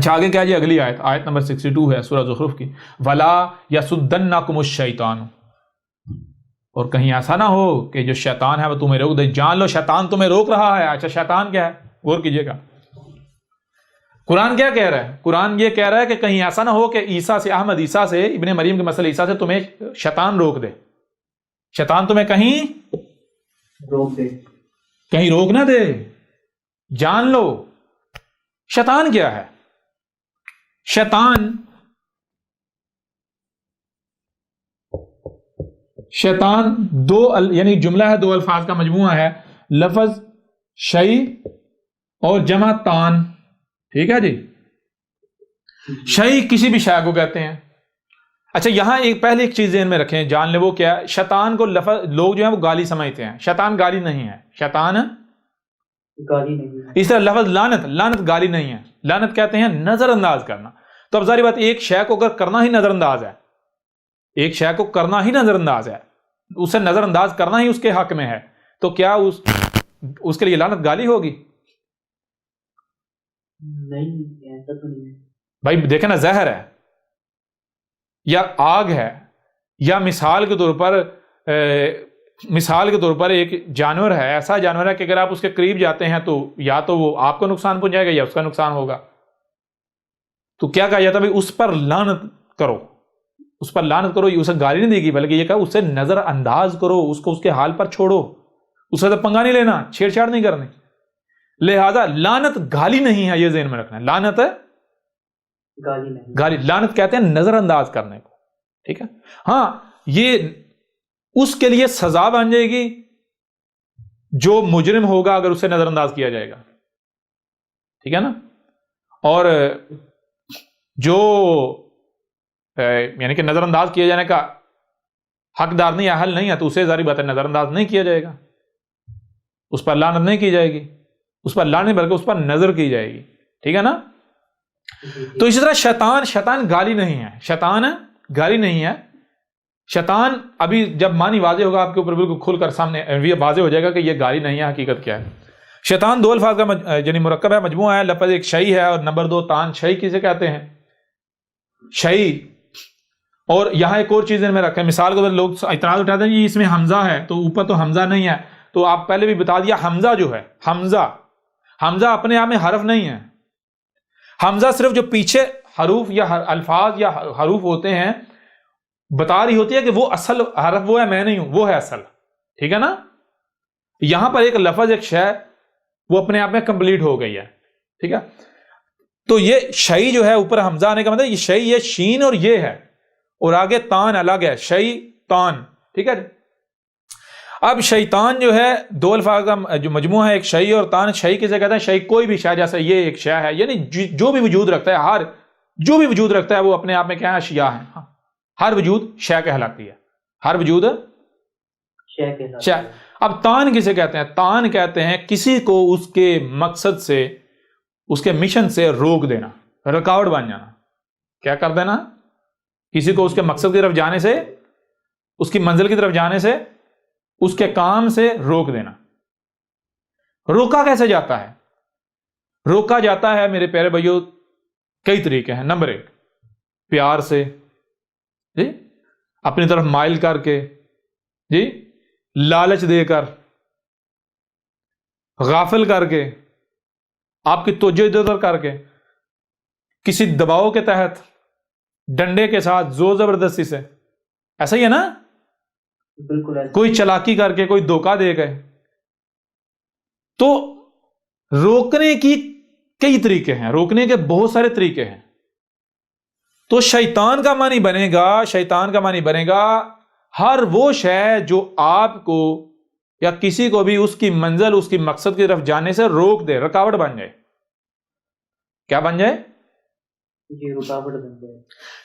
اچھا آگے کیا جی اگلی آیت، آیت نمبر 62 ہے سورہ زخرف کی، وَلَا يَسُدَّنَّكُمُ الشَّيْطَانُ، اور کہیں ایسا نہ ہو کہ جو شیطان ہے وہ تمہیں روک دے. جان لو شیطان تمہیں روک رہا ہے. اچھا شیطان کیا ہے؟ غور کیجئے گا قرآن کیا کہہ رہا ہے. قرآن یہ کہہ رہا ہے کہ کہیں ایسا نہ ہو کہ عیسیٰ سے، احمد عیسیٰ سے، ابن مریم کے مسئلہ عیسیٰ سے تمہیں شیطان روک دے. شیطان تمہیں کہیں روک دے، کہیں روک نہ دے. جان لو شیطان کیا ہے. شیطان دو یعنی جملہ ہے، دو الفاظ کا مجموعہ ہے، لفظ شیء اور جمع تان. ٹھیک ہے جی. شیء کسی بھی شے کو کہتے ہیں. اچھا یہاں پہلے ایک چیز ذہن میں رکھیں، جان لیں وہ کیا ہے. شیطان کو لوگ جو ہیں وہ گالی سمجھتے ہیں. شیطان گالی نہیں ہے. شیطان گالی نہیں ہے. اس طرح لفظ لعنت گالی نہیں ہے. لعنت کہتے ہیں نظر انداز کرنا. تو اب ظاہر بات ایک شے کو اگر کرنا ہی نظر انداز ہے، ایک شے کو کرنا ہی نظر انداز ہے، اسے نظر انداز کرنا ہی اس کے حق میں ہے، تو کیا اس کے لیے لعنت گالی ہوگی؟ نہیں، ایسا تو نہیں ہے بھائی. دیکھیں نا، زہر ہے یا آگ ہے، یا مثال کے طور پر ایک جانور ہے، ایسا جانور ہے کہ اگر آپ اس کے قریب جاتے ہیں تو یا تو وہ آپ کو نقصان پہنچائے گا یا اس کا نقصان ہوگا. تو کیا کہا جاتا ہے بھائی اس پر لعنت کرو، اس پر لعنت کرو. یہ اسے گالی نہیں دے گی بلکہ یہ کہا اسے نظر انداز کرو، اس کو اس کے حال پر چھوڑو، اسے تو پنگا نہیں لینا، چھیڑ چھاڑ نہیں کرنی. لہذا لعنت گالی نہیں ہے، یہ ذہن میں رکھنا ہے. لعنت گالی نہیں، گالی لعنت کہتے ہیں نظر انداز کرنے کو. ٹھیک ہے. ہاں یہ اس کے لیے سزا بن جائے گی جو مجرم ہوگا اگر اسے نظر انداز کیا جائے گا. ٹھیک ہے نا. اور جو یعنی کہ نظر انداز کیے جانے کا حقدار نہیں، اہل نہیں ہے، تو اسے ظاہری بات ہے نظر انداز نہیں کیا جائے گا، اس پر لعنت نہیں کی جائے گی، اس پر لعنت بلکہ اس پر نظر کی جائے گی. ٹھیک ہے نا. تو اسی طرح شیطان گالی نہیں ہے. شیطان گالی نہیں ہے. شیطان ابھی جب معنی واضح ہوگا آپ کے اوپر بالکل کھل کر سامنے واضح ہو جائے گا کہ یہ گالی نہیں ہے، حقیقت کیا ہے. شیطان دو الفاظ کا یعنی مرکب ہے، مجموعہ ہے. لفظ ایک شیء ہے اور نمبر 2 تان. شیء کسے کہتے ہیں؟ شیء. اور یہاں ایک اور چیز میں رکھیں، مثال کے طور پر لوگ اعتراض اٹھاتے ہیں کہ اس میں حمزہ ہے تو اوپر تو حمزہ نہیں ہے. تو آپ پہلے بھی بتا دیا حمزہ جو ہے، حمزہ اپنے آپ میں حرف نہیں ہے. حمزہ صرف جو پیچھے حروف یا الفاظ یا حروف ہوتے ہیں بتا رہی ہوتی ہے کہ وہ اصل حرف وہ ہے، میں نہیں ہوں، وہ ہے اصل. ٹھیک ہے نا. یہاں پر ایک لفظ ایک شے وہ اپنے آپ میں کمپلیٹ ہو گئی ہے. ٹھیک ہے. تو یہ شیء جو ہے اوپر حمزہ آنے کا مطلب یہ شیء، یہ شین اور یہ ہے، اور آگے تان الگ ہے، شیطان. ٹھیک ہے. اب شیطان جو ہے دو الفاظ کا جو مجموعہ ہے، ایک شیء اور تان. شیء کسے کہتے ہیں؟ شیء کوئی بھی شے، جیسے یہ ایک شے ہے، یعنی جو بھی وجود رکھتا ہے، جو بھی وجود رکھتا ہے وہ اپنے آپ میں کیا ہے؟ اشیاء ہے. ہر وجود شے کہلاتی ہے، ہر وجود شے. اب تان کسے کہتے ہیں؟ تان کہتے ہیں کسی کو اس کے مقصد سے، اس کے مشن سے روک دینا، رکاوٹ بن جانا. کیا کر دینا؟ کسی کو اس کے مقصد کی طرف جانے سے، اس کی منزل کی طرف جانے سے، اس کے کام سے روک دینا. روکا کیسے جاتا ہے؟ روکا جاتا ہے میرے پیارے بھائیوں کئی طریقے ہیں. نمبر 1 پیار سے، جی، اپنی طرف مائل کر کے، جی، لالچ دے کر، غافل کر کے، آپ کی توجہ ادھر ادھر کر کے، کسی دباؤ کے تحت، ڈنڈے کے ساتھ، زور زبردستی سے. ایسا ہی ہے نا. بالکل کوئی چلاکی کر کے، کوئی دھوکہ دے گئے. تو روکنے کی کئی طریقے ہیں، روکنے کے بہت سارے طریقے ہیں. تو شیطان کا معنی بنے گا ہر وہ شے جو آپ کو یا کسی کو بھی اس کی منزل، اس کی مقصد کی طرف جانے سے روک دے، رکاوٹ بن جائے. کیا بن جائے؟ جی، رکاوٹ بن جائے.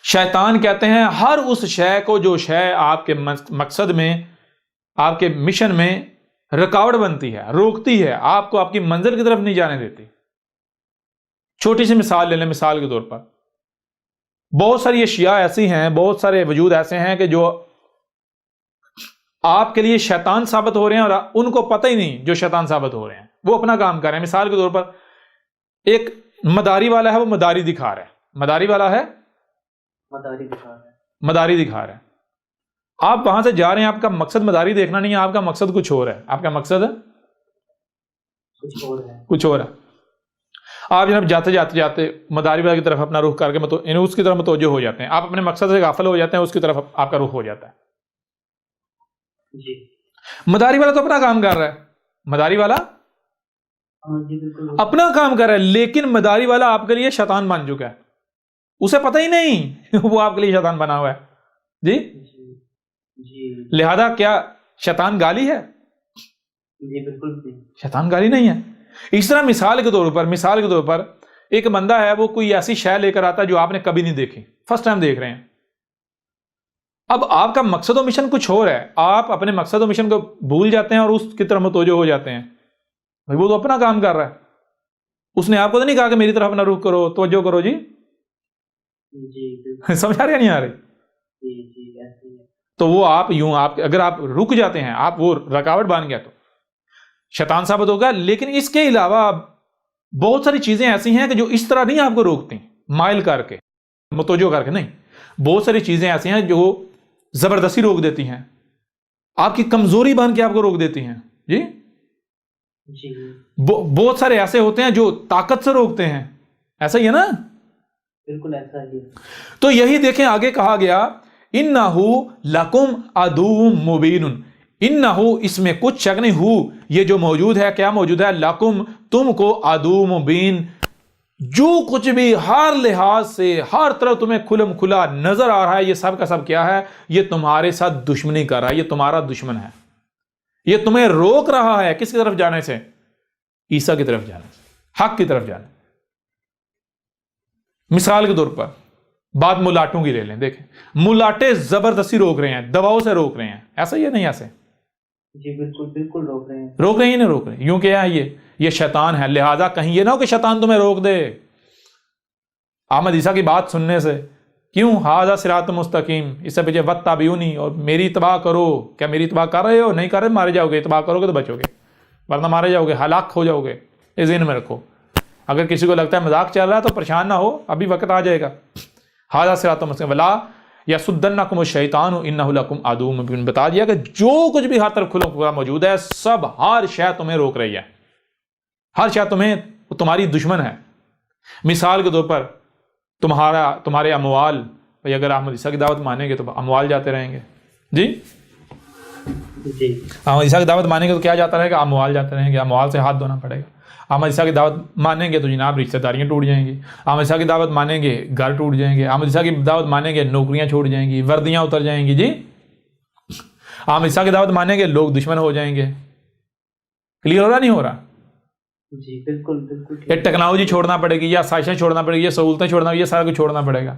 شیطان کہتے ہیں ہر اس شے کو جو شے آپ کے مقصد میں، آپ کے مشن میں رکاوٹ بنتی ہے، روکتی ہے، آپ کو آپ کی منزل کی طرف نہیں جانے دیتی. چھوٹی سی مثال لے لیں. مثال کے طور پر بہت ساری اشیاء ایسی ہیں، بہت سارے وجود ایسے ہیں کہ جو آپ کے لیے شیطان ثابت ہو رہے ہیں اور ان کو پتہ ہی نہیں جو شیطان ثابت ہو رہے ہیں، وہ اپنا کام کر رہے ہیں. مثال کے طور پر ایک مداری والا ہے وہ مداری دکھا رہا ہے، مداری والا ہے مداری دکھا رہا ہے. مداری دکھا رہا ہے. آپ وہاں سے جا رہے ہیں، آپ کا مقصد مداری دیکھنا نہیں ہے، آپ کا مقصد کچھ اور ہے. آپ کا مقصد کچھ اور ہے. کچھ اور ہے. آپ جناب جاتے جاتے جاتے مداری والا کی طرف اپنا رخ کر کے یعنی اس کی طرف متوجہ ہو جاتے ہیں. آپ اپنے مقصد سے غافل ہو جاتے ہیں، اس کی طرف آپ کا رخ ہو جاتا ہے. جی مداری والا تو اپنا کام کر رہا ہے، مداری والا ہاں جی بالکل. اپنا کام کر رہا ہے، لیکن مداری والا آپ کے لیے شیطان بن چکا ہے. اسے پتہ ہی نہیں وہ آپ کے لیے شیطان بنا ہوا ہے. جی جی جی لہذا کیا شیطان گالی ہے؟ جی بالکل بھی. شیطان گالی نہیں ہے. اس طرح مثال کے طور پر ایک بندہ ہے، وہ کوئی ایسی شے لے کر آتا ہے جو آپ نے کبھی نہیں دیکھی، فرسٹ ٹائم دیکھ رہے ہیں. اب آپ کا مقصد و مشن کچھ اور ہے، آپ اپنے مقصد و مشن کو بھول جاتے ہیں اور اس کی طرف متوجہ ہو جاتے ہیں. وہ تو اپنا کام کر رہا ہے، اس نے آپ کو تو نہیں کہا کہ میری طرف اپنا رخ کرو، توجہ کرو. جی جی بالکل. سمجھ آ رہی ہے نہیں آ رہی؟ جی جی ایسے ہی ہے. تو وہ آپ اگر آپ رک جاتے ہیں، آپ وہ رکاوٹ بن گیا تو شیطان ثابت ہوگا. لیکن اس کے علاوہ بہت ساری چیزیں ایسی ہیں کہ جو اس طرح نہیں آپ کو روکتی مائل کر کے، متوجہ کر کے نہیں. بہت ساری چیزیں ایسی ہیں جو زبردستی روک دیتی ہیں، آپ کی کمزوری بن کے آپ کو روک دیتی ہیں. جی جی بہت سارے ایسے ہوتے ہیں جو طاقت سے روکتے ہیں. ایسا ہی ہے نا؟ بالکل ایسا ہی ہے. تو یہی دیکھیں آگے کہا گیا انہو لکم عدو مبین. انہو اس میں کچھ شک نہیں، ہو یہ جو موجود ہے، کیا موجود ہے؟ لکم تم کو عدو مبین، جو کچھ بھی ہر لحاظ سے ہر طرف تمہیں کھلم کھلا نظر آ رہا ہے، یہ سب کا سب کیا ہے؟ یہ تمہارے ساتھ دشمنی کر رہا ہے، یہ تمہارا دشمن ہے. یہ تمہیں روک رہا ہے کس کی طرف جانے سے؟ عیسیٰ کی طرف جانے سے، حق کی طرف جانے. مثال کے طور پر بات ملاٹوں کی لے لیں. دیکھیں ملاٹے زبردستی روک رہے ہیں، دباؤ سے روک رہے ہیں. ایسا ہی ہے نہیں؟ ایسے جی بالکل بالکل روک رہے ہیں. روک رہے ہیں نہیں روک رہے ہیں؟ یوں کیا ہے یہ شیطان ہے. لہذا کہیں یہ نہ ہو کہ شیطان تمہیں روک دے احمد عیسیٰ کی بات سننے سے. کیوں؟ ھذا صراط مستقیم، اس سے پیچھے واتبعونی، اور میری اتباع کرو. کیا میری اتباع کر رہے ہو؟ نہیں کر رہے مارے جاؤ گے. اتباع کرو گے تو بچو گے، ورنہ مارے جاؤ گے، ہلاک ہو جاؤ گے. یہ ذہن میں رکھو. اگر کسی کو لگتا ہے مذاق چل رہا ہے تو پریشان نہ ہو، ابھی وقت آ جائے گا. ھذا صراط مستقیم ولا یصدنکم الشیطان انہ لکم عدو مبین. بتا دیا کہ جو کچھ بھی ہر طرف کھلا موجود ہے، سب ہر شے تمہیں روک رہی ہے، ہر شے تمہاری دشمن ہے. مثال کے طور پر تمہارے اموال، بھئی اگر احمد عیسیٰ کی دعوت مانیں گے تو اموال جاتے رہیں گے. جی جی احمد عیسیٰ کی دعوت مانیں گے تو کیا جاتا رہے گا؟ اموال جاتے رہیں گے، اموال سے ہاتھ دھونا پڑے گا. احمد عیسیٰ کی دعوت مانیں گے تو جناب رشتہ داریاں ٹوٹ جائیں گی. احمد عیسیٰ کی دعوت مانیں گے گھر ٹوٹ جائیں گے. احمد عیسیٰ کی دعوت مانیں گے نوکریاں چھوٹ جائیں گی، وردیاں اتر جائیں گی. جی احمد عیسیٰ کی دعوت مانیں گے لوگ دشمن ہو جائیں گے. کلیئر ہو رہا نہیں ہو رہا؟ جی بالکل بالکل. یہ ٹیکنالوجی چھوڑنا پڑے گی، یا آسائشیں چھوڑنا پڑے گی، یہ سہولتیں چھوڑنا، یہ سارا کچھ چھوڑنا پڑے گا.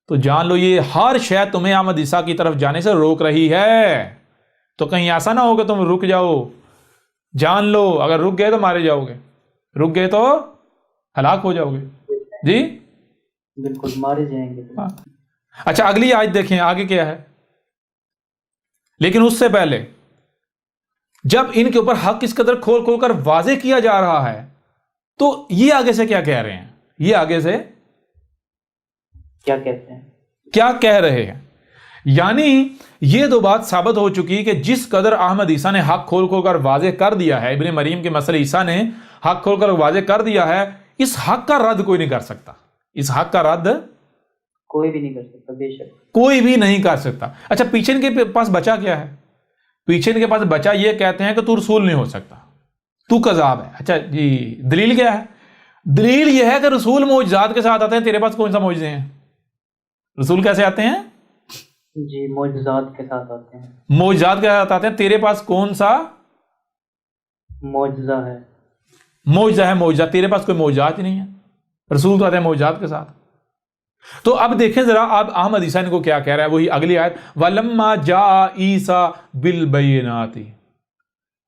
تو جان لو یہ ہر شے تمہیں احمد عیسیٰ کی طرف جانے سے روک رہی ہے. تو کہیں ایسا نہ ہو کہ تم رک جاؤ. جان لو اگر رک گئے تو مارے جاؤ گے، رک گئے تو ہلاک ہو جاؤ گے. جی بالکل مارے جائیں گے. اچھا اگلی آیت دیکھیں آگے کیا ہے. لیکن اس سے پہلے جب ان کے اوپر حق اس قدر کھول کھول کر واضح کیا جا رہا ہے تو یہ آگے سے کیا کہہ رہے ہیں؟ یہ آگے سے کیا کہتے ہیں؟ کیا کہہ رہے ہیں؟ یعنی یہ دو بات ثابت ہو چکی کہ جس قدر احمد عیسیٰ نے حق کھول کھول کر واضح کر دیا ہے، ابن مریم کے مسئلے عیسیٰ نے حق کھول کر واضح کر دیا ہے، اس حق کا رد کوئی نہیں کر سکتا. اس حق کا رد کوئی بھی نہیں کر سکتا، بے شک کوئی بھی نہیں کر سکتا. اچھا پیچھے ان کے پاس بچا کیا ہے؟ پیچھے ان کے پاس بچا یہ کہتے ہیں کہ تو رسول نہیں ہو سکتا، تو کذاب ہے. اچھا جی دلیل کیا ہے؟ دلیل یہ ہے کہ رسول معجزات کے ساتھ آتے ہیں، تیرے پاس کون سا معجزے ہیں؟ رسول کیسے آتے ہیں؟ جی معجزات کے ساتھ آتے ہیں. معجزات کے ساتھ آتے ہیں، تیرے پاس کون سا معجزہ ہے؟ معجزہ ہے. معجزہ تیرے پاس کوئی معجزات ہی نہیں ہے، رسول تو آتے ہیں معجزات کے ساتھ. تو اب دیکھیں ذرا اب احمد عیسیٰ ان کو کیا کہہ رہا ہے، وہی اگلی آیت وَلَمَّا جَاءَ عِيسَىٰ بِالْبَيِّنَاتِ.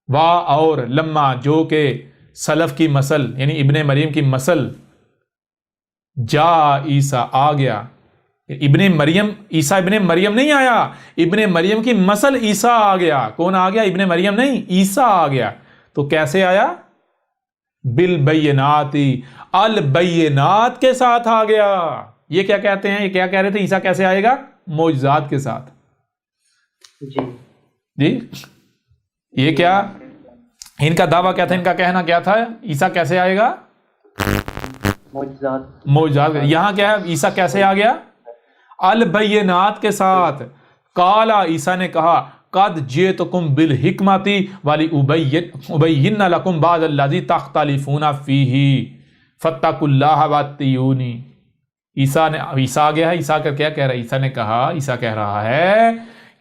اور لما جو کہ سلف کی مسل یعنی ابن مریم کی مسل، جا عیسیٰ آ گیا. ابن مریم عیسیٰ ابن مریم نہیں آیا، ابن مریم کی مسل عیسیٰ آ گیا. کون آ گیا؟ ابن مریم نہیں، عیسیٰ آ گیا. تو کیسے آیا؟ بالبیناتی، البینات کے ساتھ آ گیا. یہ کیا کہتے ہیں، یہ کیا کہہ رہے تھے عیسیٰ کیسے آئے گا؟ معجزات کے ساتھ. جی جی یہ کیا ان کا دعویٰ کیا تھا، ان کا کہنا کیا تھا، عیسیٰ کیسے آئے گا؟ معجزات. یہاں کیا ہے، عیسیٰ کیسے آ گیا؟ البینات کے ساتھ. قالا، عیسیٰ نے کہا، قد جئتکم بالحکمۃ ولابین لکم بعض الذی تختلفون فیہ فاتقوا اللہ واتقون. عیسیٰ آ گیا ہے. عیسیٰ کا کیا کہہ رہا ہے؟ عیسیٰ نے کہا، عیسیٰ کہہ رہا ہے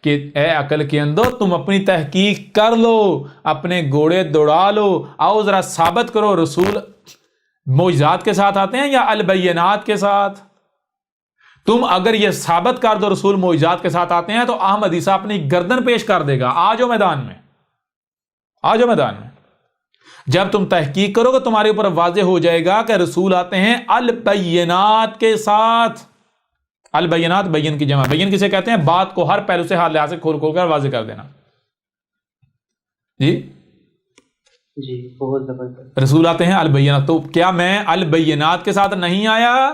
کہ اے عقل کے اندر، تم اپنی تحقیق کر لو، اپنے گھوڑے دوڑا لو، آؤ ذرا ثابت کرو رسول معجزات کے ساتھ آتے ہیں یا البینات کے ساتھ. تم اگر یہ ثابت کر دو رسول معجزات کے ساتھ آتے ہیں تو احمد عیسیٰ اپنی گردن پیش کر دے گا. آ جاؤ میدان میں، آ جاؤ میدان میں. جب تم تحقیق کرو گے تمہارے اوپر واضح ہو جائے گا کہ رسول آتے ہیں البینات کے ساتھ. البینات بین کی جمع. بین کسے کہتے ہیں؟ بات کو ہر پہلو سے، ہر لحاظ سے کھول کھول کر واضح کر دینا. جی جی بہت زبردست. رسول آتے ہیں البینات. تو کیا میں البینات کے ساتھ نہیں آیا؟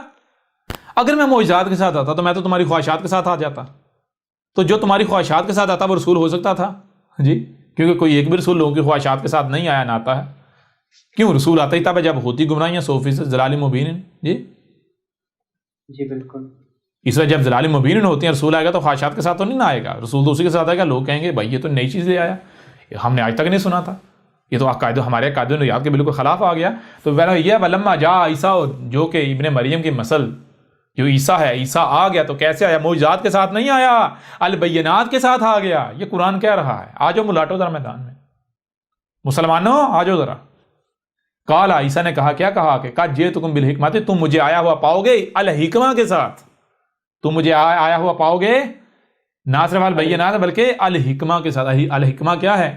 اگر میں معجزات کے ساتھ آتا تو میں تو تمہاری خواہشات کے ساتھ آ جاتا. تو جو تمہاری خواہشات کے ساتھ آتا وہ رسول ہو سکتا تھا؟ جی کیونکہ کوئی ایک بھی رسول لوگوں کی خواہشات کے ساتھ نہیں آیا نہ آتا ہے. کیوں؟ رسول آتا ہی تھا جب ہوتی گمراہیاں 100% ضلال مبین. جی جی بالکل. اس وجہ جب ضلال مبین ہوتی ہیں رسول آئے گا تو خواہشات کے ساتھ تو نہیں نہ آئے گا. رسول تو اسی کے ساتھ آئے گا. لوگ کہیں گے بھائی یہ تو نئی چیز لے آیا، ہم نے آج تک نہیں سنا تھا، یہ تو عقائد ہمارے عقائد و نظریات کے بالکل خلاف آ گیا. تو یہ ولما جاء عیسیٰ، جو کہ ابن مریم کی مثل جو عیسیٰ ہے، عیسیٰ آ گیا تو کیسے آیا؟ معجزات کے ساتھ نہیں آیا، البینات کے ساتھ آ گیا. یہ قرآن کہہ رہا ہے. آ جاؤ ملاٹو ذرا میدان میں، مسلمانوں آ جاؤ ذرا. قالا، عیسیٰ نے کہا، کیا کہا کہ قد جئتکم بالحکمۃ، تم مجھے آیا ہوا پاؤ گے الحکمہ کے ساتھ. تم مجھے آیا ہوا پاؤ گے نہ صرف البینات بلکہ الحکمہ کے ساتھ. الحکمہ کیا ہے؟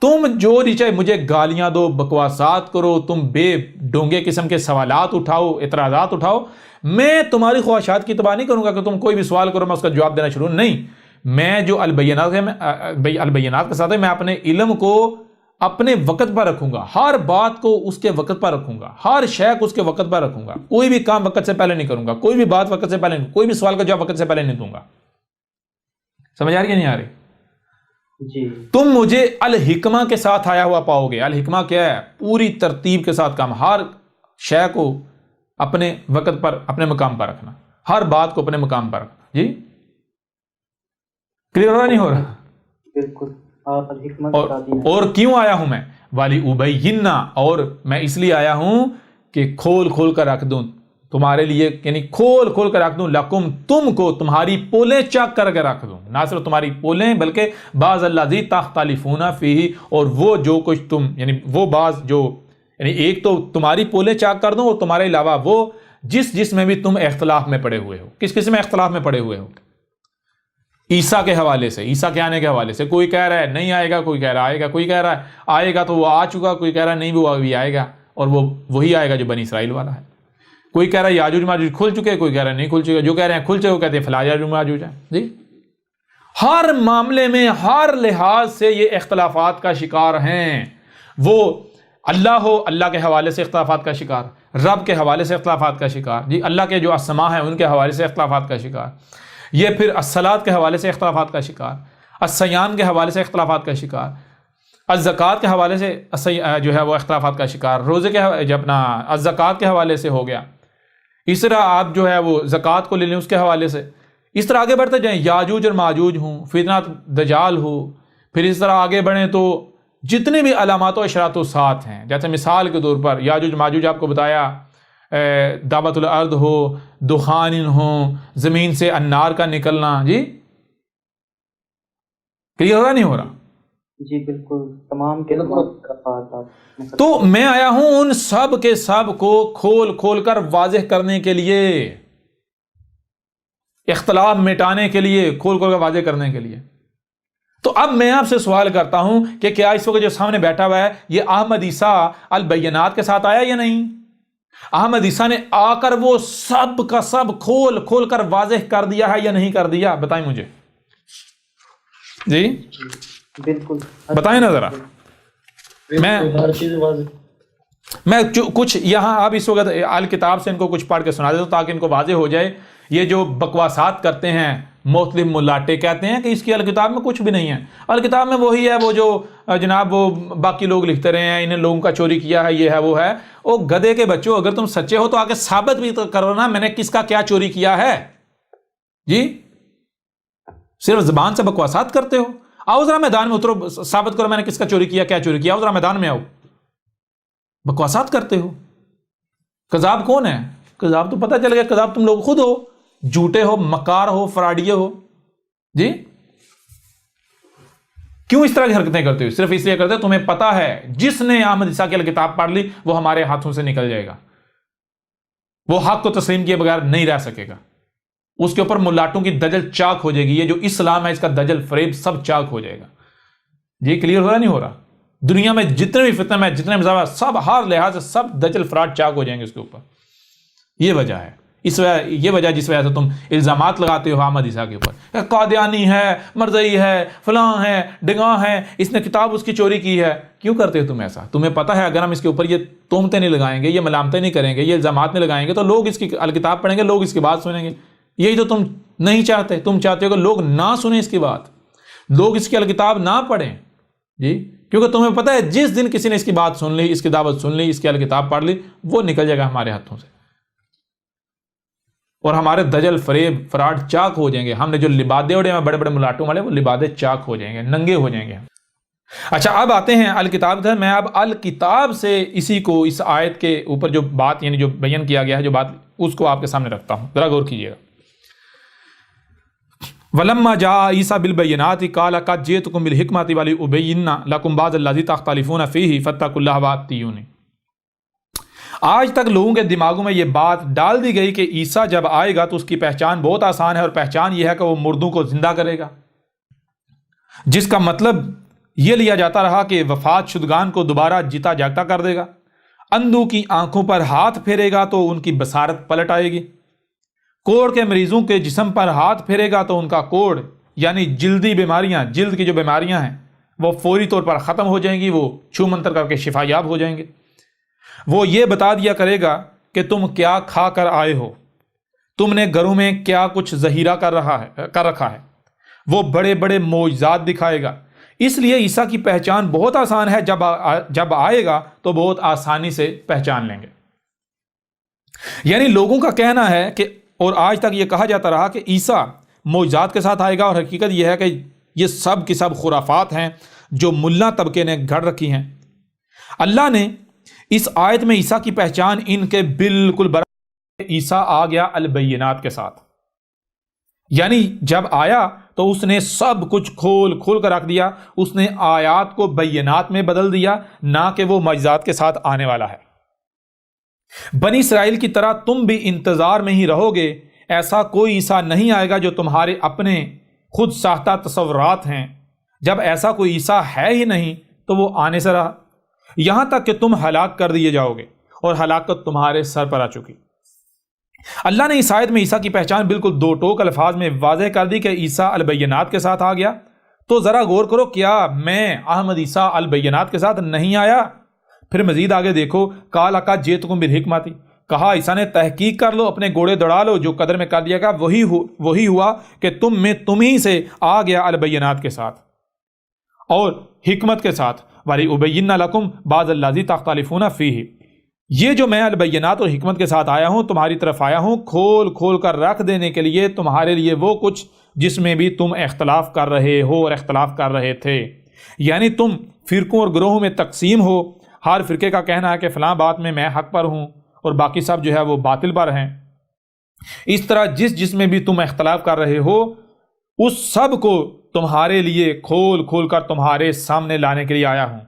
تم جو نیچے مجھے گالیاں دو، بکواسات کرو، تم بے ڈونگے قسم کے سوالات اٹھاؤ، اعتراضات اٹھاؤ، میں تمہاری خواہشات کی تباہ نہیں کروں گا کہ تم کوئی بھی سوال کرو میں اس کا جواب دینا شروع نہیں. میں جو البینات ہے، البینات کے ساتھ ہے، میں اپنے علم کو اپنے وقت پر رکھوں گا، ہر بات کو اس کے وقت پر رکھوں گا، ہر شے کو اس کے وقت پر رکھوں گا. کوئی بھی کام وقت سے پہلے نہیں کروں گا، کوئی بھی بات وقت سے پہلے نہیں، کوئی بھی سوال کا جواب وقت سے پہلے نہیں دوں گا. سمجھ آ رہی ہے نہیں آ رہی؟ جی. تم مجھے الحکمہ کے ساتھ آیا ہوا پاؤ گے. الحکمہ کیا ہے؟ پوری ترتیب کے ساتھ کام، ہر شے کو اپنے وقت پر اپنے مقام پر رکھنا، ہر بات کو اپنے مقام پر رکھنا. جی کلیئر ہو رہا نہیں ہو رہا؟ بالکل. اور کیوں آیا ہوں میں؟ والی ابین، اور میں اس لیے آیا ہوں کہ کھول کھول کر رکھ دوں تمہارے لیے، یعنی کھول کھول کر رکھ دوں لکم، تم کو، تمہاری پولیں چاک کر کے رکھ دوں. نہ صرف تمہاری پولیں بلکہ بعض الذی تختلفون فیہ، اور وہ جو کچھ تم، یعنی وہ بعض جو، یعنی ایک تو تمہاری پولیں چاک کر دوں، اور تمہارے علاوہ وہ جس میں بھی تم اختلاف میں پڑے ہوئے ہو. کس میں اختلاف میں پڑے ہوئے ہو؟ عیسیٰ کے حوالے سے، عیسیٰ کے آنے کے حوالے سے. کوئی کہہ رہا ہے نہیں آئے گا، کوئی کہہ رہا ہے آئے گا، کوئی کہہ رہا ہے آئے گا تو وہ آ چکا، کوئی کہہ رہا ہے نہیں وہ ابھی آئے گا اور وہ وہی آئے گا جو بنی اسرائیل والا ہے. کوئی کہہ رہا ہے یاجوج ماجوج کھل چکے، کوئی کہہ رہا ہے نہیں کھل چکے. جو کہہ رہے ہیں کھل چکے وہ کہتے ہیں فلاں یاجوج ماجوج ہے. جی ہر معاملے میں، ہر لحاظ سے یہ اختلافات کا شکار ہیں. وہ اللہ ہو، اللہ کے حوالے سے اختلافات کا شکار، رب کے حوالے سے اختلافات کا شکار. جی اللہ کے جو اسماء ہیں ان کے حوالے سے اختلافات کا شکار. یہ پھر الصلاۃ کے حوالے سے اختلافات کا شکار، الصیام کے حوالے سے اختلافات کا شکار، الزکوٰۃ کے حوالے سے جو ہے وہ اختلافات کا شکار، روزے کے جو اپنا الزکوٰۃ کے حوالے سے ہو گیا. اس طرح آپ جو ہے وہ زکوٰۃ کو لے لیں اس کے حوالے سے. اس طرح آگے بڑھتے جائیں، یاجوج اور ماجوج ہوں، فتنہ دجال ہو. پھر اس طرح آگے بڑھیں تو جتنے بھی علامات و اشراط و سات ہیں، جیسے مثال کے طور پر یاجوج ماجوج آپ کو بتایا، دعوت الارض ہو، دخان ہو، زمین سے انار کا نکلنا. جی کلیئر ہو رہا نہیں ہو رہا؟ جی بالکل. تمام کے تو میں آیا ہوں ان سب کے سب کو کھول کھول کر واضح کرنے کے لیے، اختلاف مٹانے کے لیے، کھول کھول کر واضح کرنے کے لیے. تو اب میں آپ سے سوال کرتا ہوں کہ کیا اس وقت جو سامنے بیٹھا ہوا ہے یہ احمد عیسیٰ البینات کے ساتھ آیا یا نہیں؟ احمد عیسیٰ نے آ کر وہ سب کا سب کھول کھول کر واضح کر دیا ہے یا نہیں کر دیا؟ بتائیں مجھے. جی بالکل بتائیں نا ذرا. میں میں کچھ یہاں اب اس وقت الکتاب سے ان کو کچھ پڑھ کے سنا دیتا ہوں تاکہ ان کو واضح ہو جائے. یہ جو بکواسات کرتے ہیں مختلف ملاٹے کہتے ہیں کہ اس کی الکتاب میں کچھ بھی نہیں ہے. الکتاب میں وہی ہے وہ جو جناب وہ باقی لوگ لکھتے رہے ہیں، انہیں لوگوں کا چوری کیا ہے، یہ ہے وہ ہے. او گدھے کے بچوں، اگر تم سچے ہو تو آگے ثابت بھی تو کرو نا میں نے کس کا کیا چوری کیا ہے. جی صرف زبان سے بکواسات کرتے ہو. آؤ ذرا میدان میں اترو، ثابت کرو میں نے کس کا چوری کیا، کیا چوری کیا. آؤ ذرا میدان میں آؤ. بکواسات کرتے ہو. کذاب کون ہے؟ کذاب تو پتہ چل گیا، کذاب تم لوگ خود ہو، جھوٹے ہو، مکار ہو، فراڈیے ہو. جی کیوں اس طرح کی حرکتیں کرتے ہو؟ صرف اس لیے کرتے ہو تمہیں پتا ہے جس نے احمد عیسیٰ کی کتاب پڑھ لی وہ ہمارے ہاتھوں سے نکل جائے گا، وہ حق کو تسلیم کیے بغیر نہیں رہ سکے گا. اس کے اوپر ملاٹوں کی دجل چاک ہو جائے گی. یہ جو اسلام ہے اس کا دجل فریب سب چاک ہو جائے گا. یہ کلیئر ہو رہا نہیں ہو رہا؟ دنیا میں جتنے بھی فتنے میں جتنے مذاہب سب ہر لحاظ سے سب دجل فراڈ چاک ہو جائیں گے اس کے اوپر. یہ وجہ ہے، یہ وجہ جس وجہ سے تم الزامات لگاتے ہو احمد عیسیٰ کے اوپر، قادیانی ہے، مرزئی ہے، فلاں ہے، ڈگاں ہے، اس نے کتاب اس کی چوری کی ہے. کیوں کرتے ہو تم ایسا؟ تمہیں پتہ ہے اگر ہم اس کے اوپر یہ تہمتیں نہیں لگائیں گے، یہ ملامتیں نہیں کریں گے، یہ الزامات نہیں لگائیں گے تو لوگ اس کی الکتاب پڑھیں گے، لوگ اس کی بات سنیں گے. یہی تو تم نہیں چاہتے. تم چاہتے ہو کہ لوگ نہ سنیں اس کی بات، لوگ اس کی الکتاب نہ پڑھیں. جی کیونکہ تمہیں پتہ ہے جس دن کسی نے اس کی بات سن لی، اس کی دعوت سن لی، اس کی الکتاب پڑھ لی، وہ نکل جائے گا ہمارے ہاتھوں سے اور ہمارے دجل فریب فراڈ چاک ہو جائیں گے. ہم نے جو لبادے اڑے ہیں بڑے بڑے ملاٹوں والے، وہ لبادے چاک ہو جائیں گے، ننگے ہو جائیں گے. اچھا اب آتے ہیں الکتاب سے. میں اب الکتاب سے اسی کو اس آیت کے اوپر جو بات یعنی جو بیان کیا گیا ہے جو بات اس کو آپ کے سامنے رکھتا ہوں، ذرا غور کیجیے گا. وَلَمَّا جَاءَ عِيسَىٰ بِالْبَيِّنَاتِ قَالَ قَدْ جِئْتُكُم بِالْحِكْمَةِ وَلِأُبَيِّنَ لَكُم بَعْضَ الَّذِي تَخْتَلِفُونَ فِيهِ فَاتَّقُوا اللَّهَ وَأَطِيعُونِ. آج تک لوگوں کے دماغوں میں یہ بات ڈال دی گئی کہ عیسیٰ جب آئے گا تو اس کی پہچان بہت آسان ہے، اور پہچان یہ ہے کہ وہ مردوں کو زندہ کرے گا، جس کا مطلب یہ لیا جاتا رہا کہ وفات شدگان کو دوبارہ جیتا جاگتا کر دے گا. اندھوں کی آنکھوں پر ہاتھ پھیرے گا تو ان کی بصارت پلٹ آئے گی. کوڑ کے مریضوں کے جسم پر ہاتھ پھیرے گا تو ان کا کوڑ یعنی جلدی بیماریاں، جلد کی جو بیماریاں ہیں وہ فوری طور پر ختم ہو جائیں گی، وہ چھو منتر کر کے شفا یاب ہو جائیں گے. وہ یہ بتا دیا کرے گا کہ تم کیا کھا کر آئے ہو، تم نے گھروں میں کیا کچھ ذخیرہ کر رکھا ہے. وہ بڑے بڑے معجزات دکھائے گا. اس لیے عیسیٰ کی پہچان بہت آسان ہے، جب آئے گا تو بہت آسانی سے پہچان لیں گے. یعنی لوگوں کا کہنا ہے کہ اور آج تک یہ کہا جاتا رہا کہ عیسیٰ معجزات کے ساتھ آئے گا، اور حقیقت یہ ہے کہ یہ سب کی سب خرافات ہیں جو ملا طبقے نے گھڑ رکھی ہیں. اللہ نے اس آیت میں عیسیٰ کی پہچان ان کے بالکل برابر. عیسیٰ آ گیا البینات کے ساتھ، یعنی جب آیا تو اس نے سب کچھ کھول کر رکھ دیا. اس نے آیات کو بینات میں بدل دیا، نہ کہ وہ معجزات کے ساتھ آنے والا ہے. بنی اسرائیل کی طرح تم بھی انتظار میں ہی رہو گے. ایسا کوئی عیسیٰ نہیں آئے گا جو تمہارے اپنے خود ساختہ تصورات ہیں. جب ایسا کوئی عیسیٰ ہے ہی نہیں تو وہ آنے سے رہا، یہاں تک کہ تم ہلاک کر دیے جاؤ گے اور ہلاکت تمہارے سر پر آ چکی. اللہ نے اس آیت میں عیسیٰ کی پہچان بالکل دو ٹوک الفاظ میں واضح کر دی کہ عیسیٰ البینات کے ساتھ آ گیا. تو ذرا غور کرو، کیا میں احمد عیسیٰ البینات کے ساتھ نہیں آیا؟ پھر مزید آگے دیکھو، قال قد جئتکم بالحکمۃ، کہا عیسیٰ نے تحقیق کر لو، اپنے گھوڑے دوڑا لو، جو قدر میں کر دیا گا وہی ہوا کہ تم ہی سے آ گیا البینات کے ساتھ اور حکمت کے ساتھ. وَلِأُبَيِّنَ لَكُمْ بَعْضَ الَّذِي تَخْتَلِفُونَ فِيهِ، یہ جو میں البینات اور حکمت کے ساتھ آیا ہوں تمہاری طرف آیا ہوں کھول کر رکھ دینے کے لیے تمہارے لیے وہ کچھ جس میں بھی تم اختلاف کر رہے ہو اور اختلاف کر رہے تھے. یعنی تم فرقوں اور گروہوں میں تقسیم ہو، ہر فرقے کا کہنا ہے کہ فلاں بات میں حق پر ہوں اور باقی سب جو ہے وہ باطل پر ہیں. اس طرح جس میں بھی تم اختلاف کر رہے ہو اس سب کو تمہارے لیے کھول کر تمہارے سامنے لانے کے لیے آیا ہوں.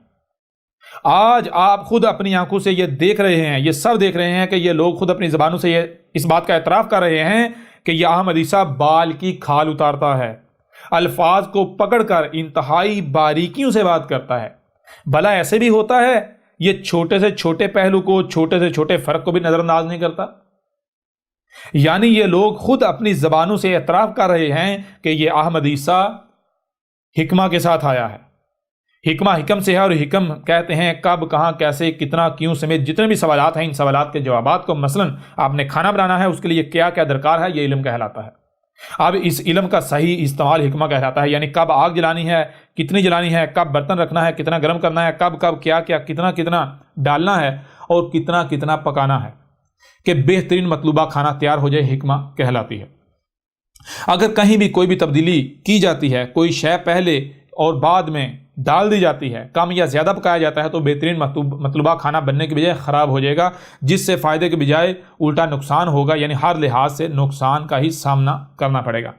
آج آپ خود اپنی آنکھوں سے یہ دیکھ رہے ہیں، یہ سب دیکھ رہے ہیں کہ یہ لوگ خود اپنی زبانوں سے اس بات کا اعتراف کر رہے ہیں کہ یہ احمد عیسیٰ بال کی کھال اتارتا ہے، الفاظ کو پکڑ کر انتہائی باریکیوں سے بات کرتا ہے. بھلا ایسے بھی ہوتا ہے؟ یہ چھوٹے سے چھوٹے پہلو کو، چھوٹے سے چھوٹے فرق کو بھی نظر انداز نہیں کرتا. یعنی یہ لوگ خود اپنی زبانوں سے اعتراف کر رہے ہیں کہ یہ احمد عیسیٰ حکمہ کے ساتھ آیا ہے، حکم سے ہے، اور حکم کہتے ہیں کب، کہاں، کیسے، کتنا، کیوں سمیت جتنے بھی سوالات ہیں، ان سوالات کے جوابات کو، مثلا آپ نے کھانا بنانا ہے، اس کے لیے کیا کیا درکار ہے، یہ علم کہلاتا ہے۔ اب اس علم کا صحیح استعمال حکمہ کہلاتا ہے، یعنی کب آگ جلانی ہے، کتنی جلانی ہے، کب برتن رکھنا ہے، کتنا گرم کرنا ہے، کب کب کیا کیا، کتنا کتنا ڈالنا ہے، اور کتنا کتنا پکانا ہے کہ بہترین مطلوبہ کھانا تیار ہو جائے، حکمہ کہلاتی ہے۔ اگر کہیں بھی کوئی بھی تبدیلی کی جاتی ہے، کوئی شے پہلے اور بعد میں ڈال دی جاتی ہے، کم یا زیادہ پکایا جاتا ہے، تو بہترین مطلوبہ کھانا بننے کے بجائے خراب ہو جائے گا، جس سے فائدے کے بجائے الٹا نقصان ہوگا، یعنی ہر لحاظ سے نقصان کا ہی سامنا کرنا پڑے گا۔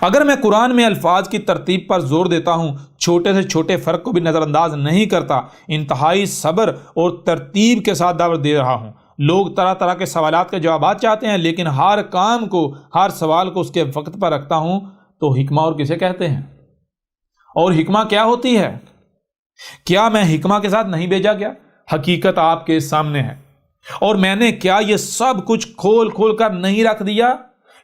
اگر میں قرآن میں الفاظ کی ترتیب پر زور دیتا ہوں، چھوٹے سے چھوٹے فرق کو بھی نظر انداز نہیں کرتا، انتہائی صبر اور ترتیب کے ساتھ دعوت دے رہا ہوں۔ لوگ طرح طرح کے سوالات کے جوابات چاہتے ہیں، لیکن ہر کام کو، ہر سوال کو اس کے وقت پر رکھتا ہوں، تو حکمہ اور کسے کہتے ہیں؟ اور حکمہ کیا ہوتی ہے؟ کیا میں حکمہ کے ساتھ نہیں بھیجا گیا؟ حقیقت آپ کے سامنے ہے، اور میں نے کیا یہ سب کچھ کھول کھول کر نہیں رکھ دیا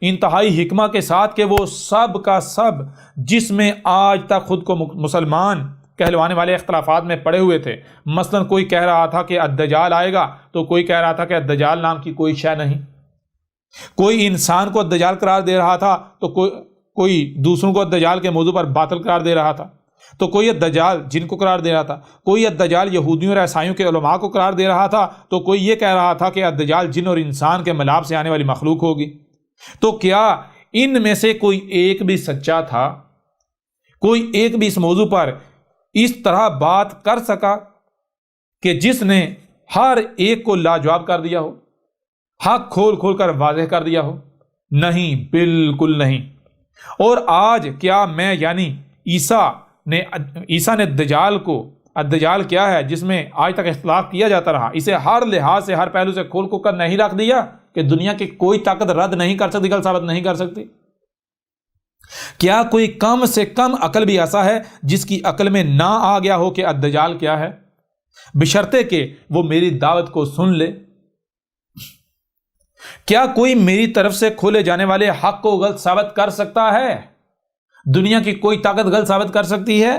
انتہائی حکمہ کے ساتھ، کہ وہ سب کا سب جس میں آج تک خود کو مسلمان کہلوانے والے اختلافات میں پڑے ہوئے تھے۔ مثلا کوئی کہہ رہا تھا کہ الدجال آئے گا، تو کوئی کہہ رہا تھا کہ الدجال نام کی کوئی شے نہیں، کوئی انسان کو الدجال قرار دے رہا تھا، تو کوئی دوسروں کو الدجال کے موضوع پر باطل قرار دے رہا تھا، تو کوئی الدجال جن کو قرار دے رہا تھا، کوئی الدجال یہودیوں اور عیسائیوں کے علماء کو قرار دے رہا تھا، تو کوئی یہ کہہ رہا تھا کہ الدجال جن اور انسان کے ملاب سے آنے والی مخلوق ہوگی۔ تو کیا ان میں سے کوئی ایک بھی سچا تھا؟ کوئی ایک بھی اس موضوع پر اس طرح بات کر سکا کہ جس نے ہر ایک کو لاجواب کر دیا ہو، حق کھول کھول کر واضح کر دیا ہو؟ نہیں، بالکل نہیں۔ اور آج کیا میں یعنی عیسیٰ نے الدجال کیا ہے جس میں آج تک اختلاف کیا جاتا رہا، اسے ہر لحاظ سے، ہر پہلو سے کھول کھول کر نہیں رکھ دیا کہ دنیا کی کوئی طاقت رد نہیں کر سکتی، غلط ثابت نہیں کر سکتی؟ کیا کوئی کم سے کم عقل بھی ایسا ہے جس کی عقل میں نہ آ گیا ہو کہ الدجال کیا ہے، بشرطے کہ وہ میری دعوت کو سن لے؟ کیا کوئی میری طرف سے کھولے جانے والے حق کو غلط ثابت کر سکتا ہے؟ دنیا کی کوئی طاقت غلط ثابت کر سکتی ہے؟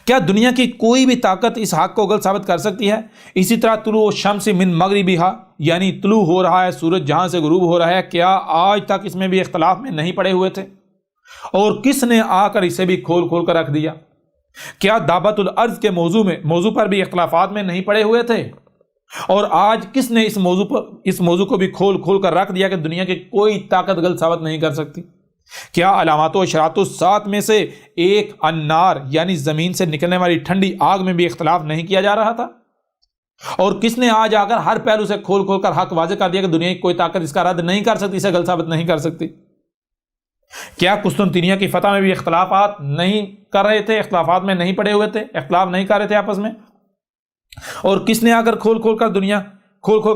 کیا دنیا کی کوئی بھی طاقت اس حق کو غلط ثابت کر سکتی ہے؟ اسی طرح طلوع الشمس من مغربہا، یعنی طلوع ہو رہا ہے سورج جہاں سے غروب ہو رہا ہے، کیا آج تک اس میں بھی اختلاف میں نہیں پڑے ہوئے تھے؟ اور کس نے آ کر اسے بھی کھول کھول کر رکھ دیا؟ کیا دعوت الارض کے موضوع پر بھی اختلافات میں نہیں پڑے ہوئے تھے؟ اور آج کس نے اس موضوع کو بھی کھول کھول کر رکھ دیا کہ دنیا کی کوئی طاقت غلط ثابت نہیں کر سکتی؟ کیا علامات و اشارات الساعت میں سے ایک النار، یعنی زمین سے نکلنے والی ٹھنڈی آگ میں بھی اختلاف نہیں کیا جا رہا تھا؟ اور کس نے آج آ کر ہر پہلو سے کھول کھول کر حق واضح کر دیا کہ دنیا کی کوئی طاقت اس کا رد نہیں کر سکتی، اسے غلط ثابت نہیں کر سکتی؟ کیا قسطنطنیہ کی فتح میں بھی اختلافات نہیں کر رہے تھے، اختلافات میں نہیں پڑے ہوئے تھے، اختلاف نہیں کر رہے تھے آپس میں؟ اور کس نے آ کر کھول کھول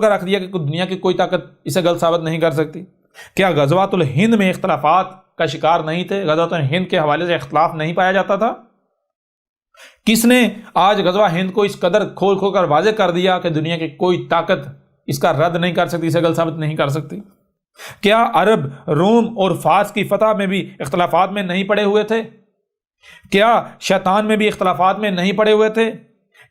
کر رکھ دیا کہ دنیا کی کوئی طاقت اسے غلط ثابت نہیں کر سکتی؟ کیا غزوات الہند میں اختلافات کا شکار نہیں تھے؟ غزوات الہند کے حوالے سے اختلاف نہیں پایا جاتا تھا؟ کس نے آج غزوہ ہند کو اس قدر کھول کھول کر واضح کر دیا کہ دنیا کی کوئی طاقت اس کا رد نہیں کر سکتی، اسے غلط ثابت نہیں کر سکتی؟ کیا عرب، روم اور فارس کی فتح میں بھی اختلافات میں نہیں پڑے ہوئے تھے؟ کیا شیطان میں بھی اختلافات میں نہیں پڑے ہوئے تھے؟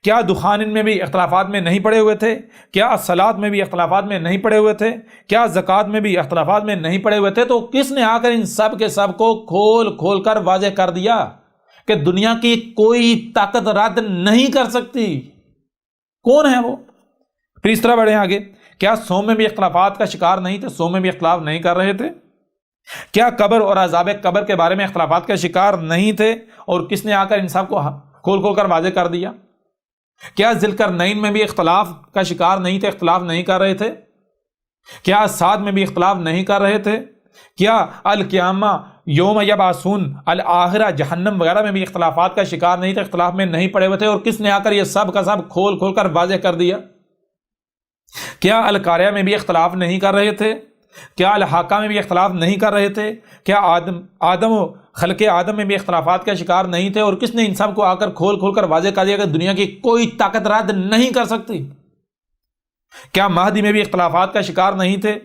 کیا دخان میں بھی اختلافات میں نہیں پڑے ہوئے تھے؟ کیا الصلاۃ میں بھی اختلافات میں نہیں پڑے ہوئے تھے؟ کیا زکوٰۃ میں بھی اختلافات میں نہیں پڑے ہوئے تھے؟ تو کس نے آ کر ان سب کے سب کو کھول کھول کر واضح کر دیا کہ دنیا کی کوئی طاقت رد نہیں کر سکتی؟ کون ہے وہ؟ پھر اس طرح بڑھیں آگے، کیا سوم میں بھی اختلافات کا شکار نہیں تھے؟ سوم میں بھی اختلاف نہیں کر رہے تھے؟ کیا قبر اور عذاب قبر کے بارے میں اختلافات کا شکار نہیں تھے؟ اور کس نے آ کر ان سب کو کھول کھول کر واضح کر دیا؟ کیا ذوالقرنین میں بھی اختلاف کا شکار نہیں تھے، اختلاف نہیں کر رہے تھے؟ کیا اساد میں بھی اختلاف نہیں کر رہے تھے؟ کیا القیامہ، یوم یبعثون، الآخرہ، جہنم وغیرہ میں بھی اختلافات کا شکار نہیں تھے، اختلاف میں نہیں پڑے ہوئے تھے؟ اور کس نے آ کر یہ سب کا سب کھول کھول کر واضح کر دیا؟ کیا القاریہ میں بھی اختلاف نہیں کر رہے تھے؟ کیا الحاقہ میں بھی اختلاف نہیں کر رہے تھے؟ کیا آدم و خلق آدم میں بھی اختلافات کا شکار نہیں تھے؟ اور کس نے ان سب کو آ کر کھول کھول کر واضح کر دیا کہ دنیا کی کوئی طاقت رد نہیں کر سکتی؟ کیا مہدی میں بھی اختلافات کا شکار نہیں تھے؟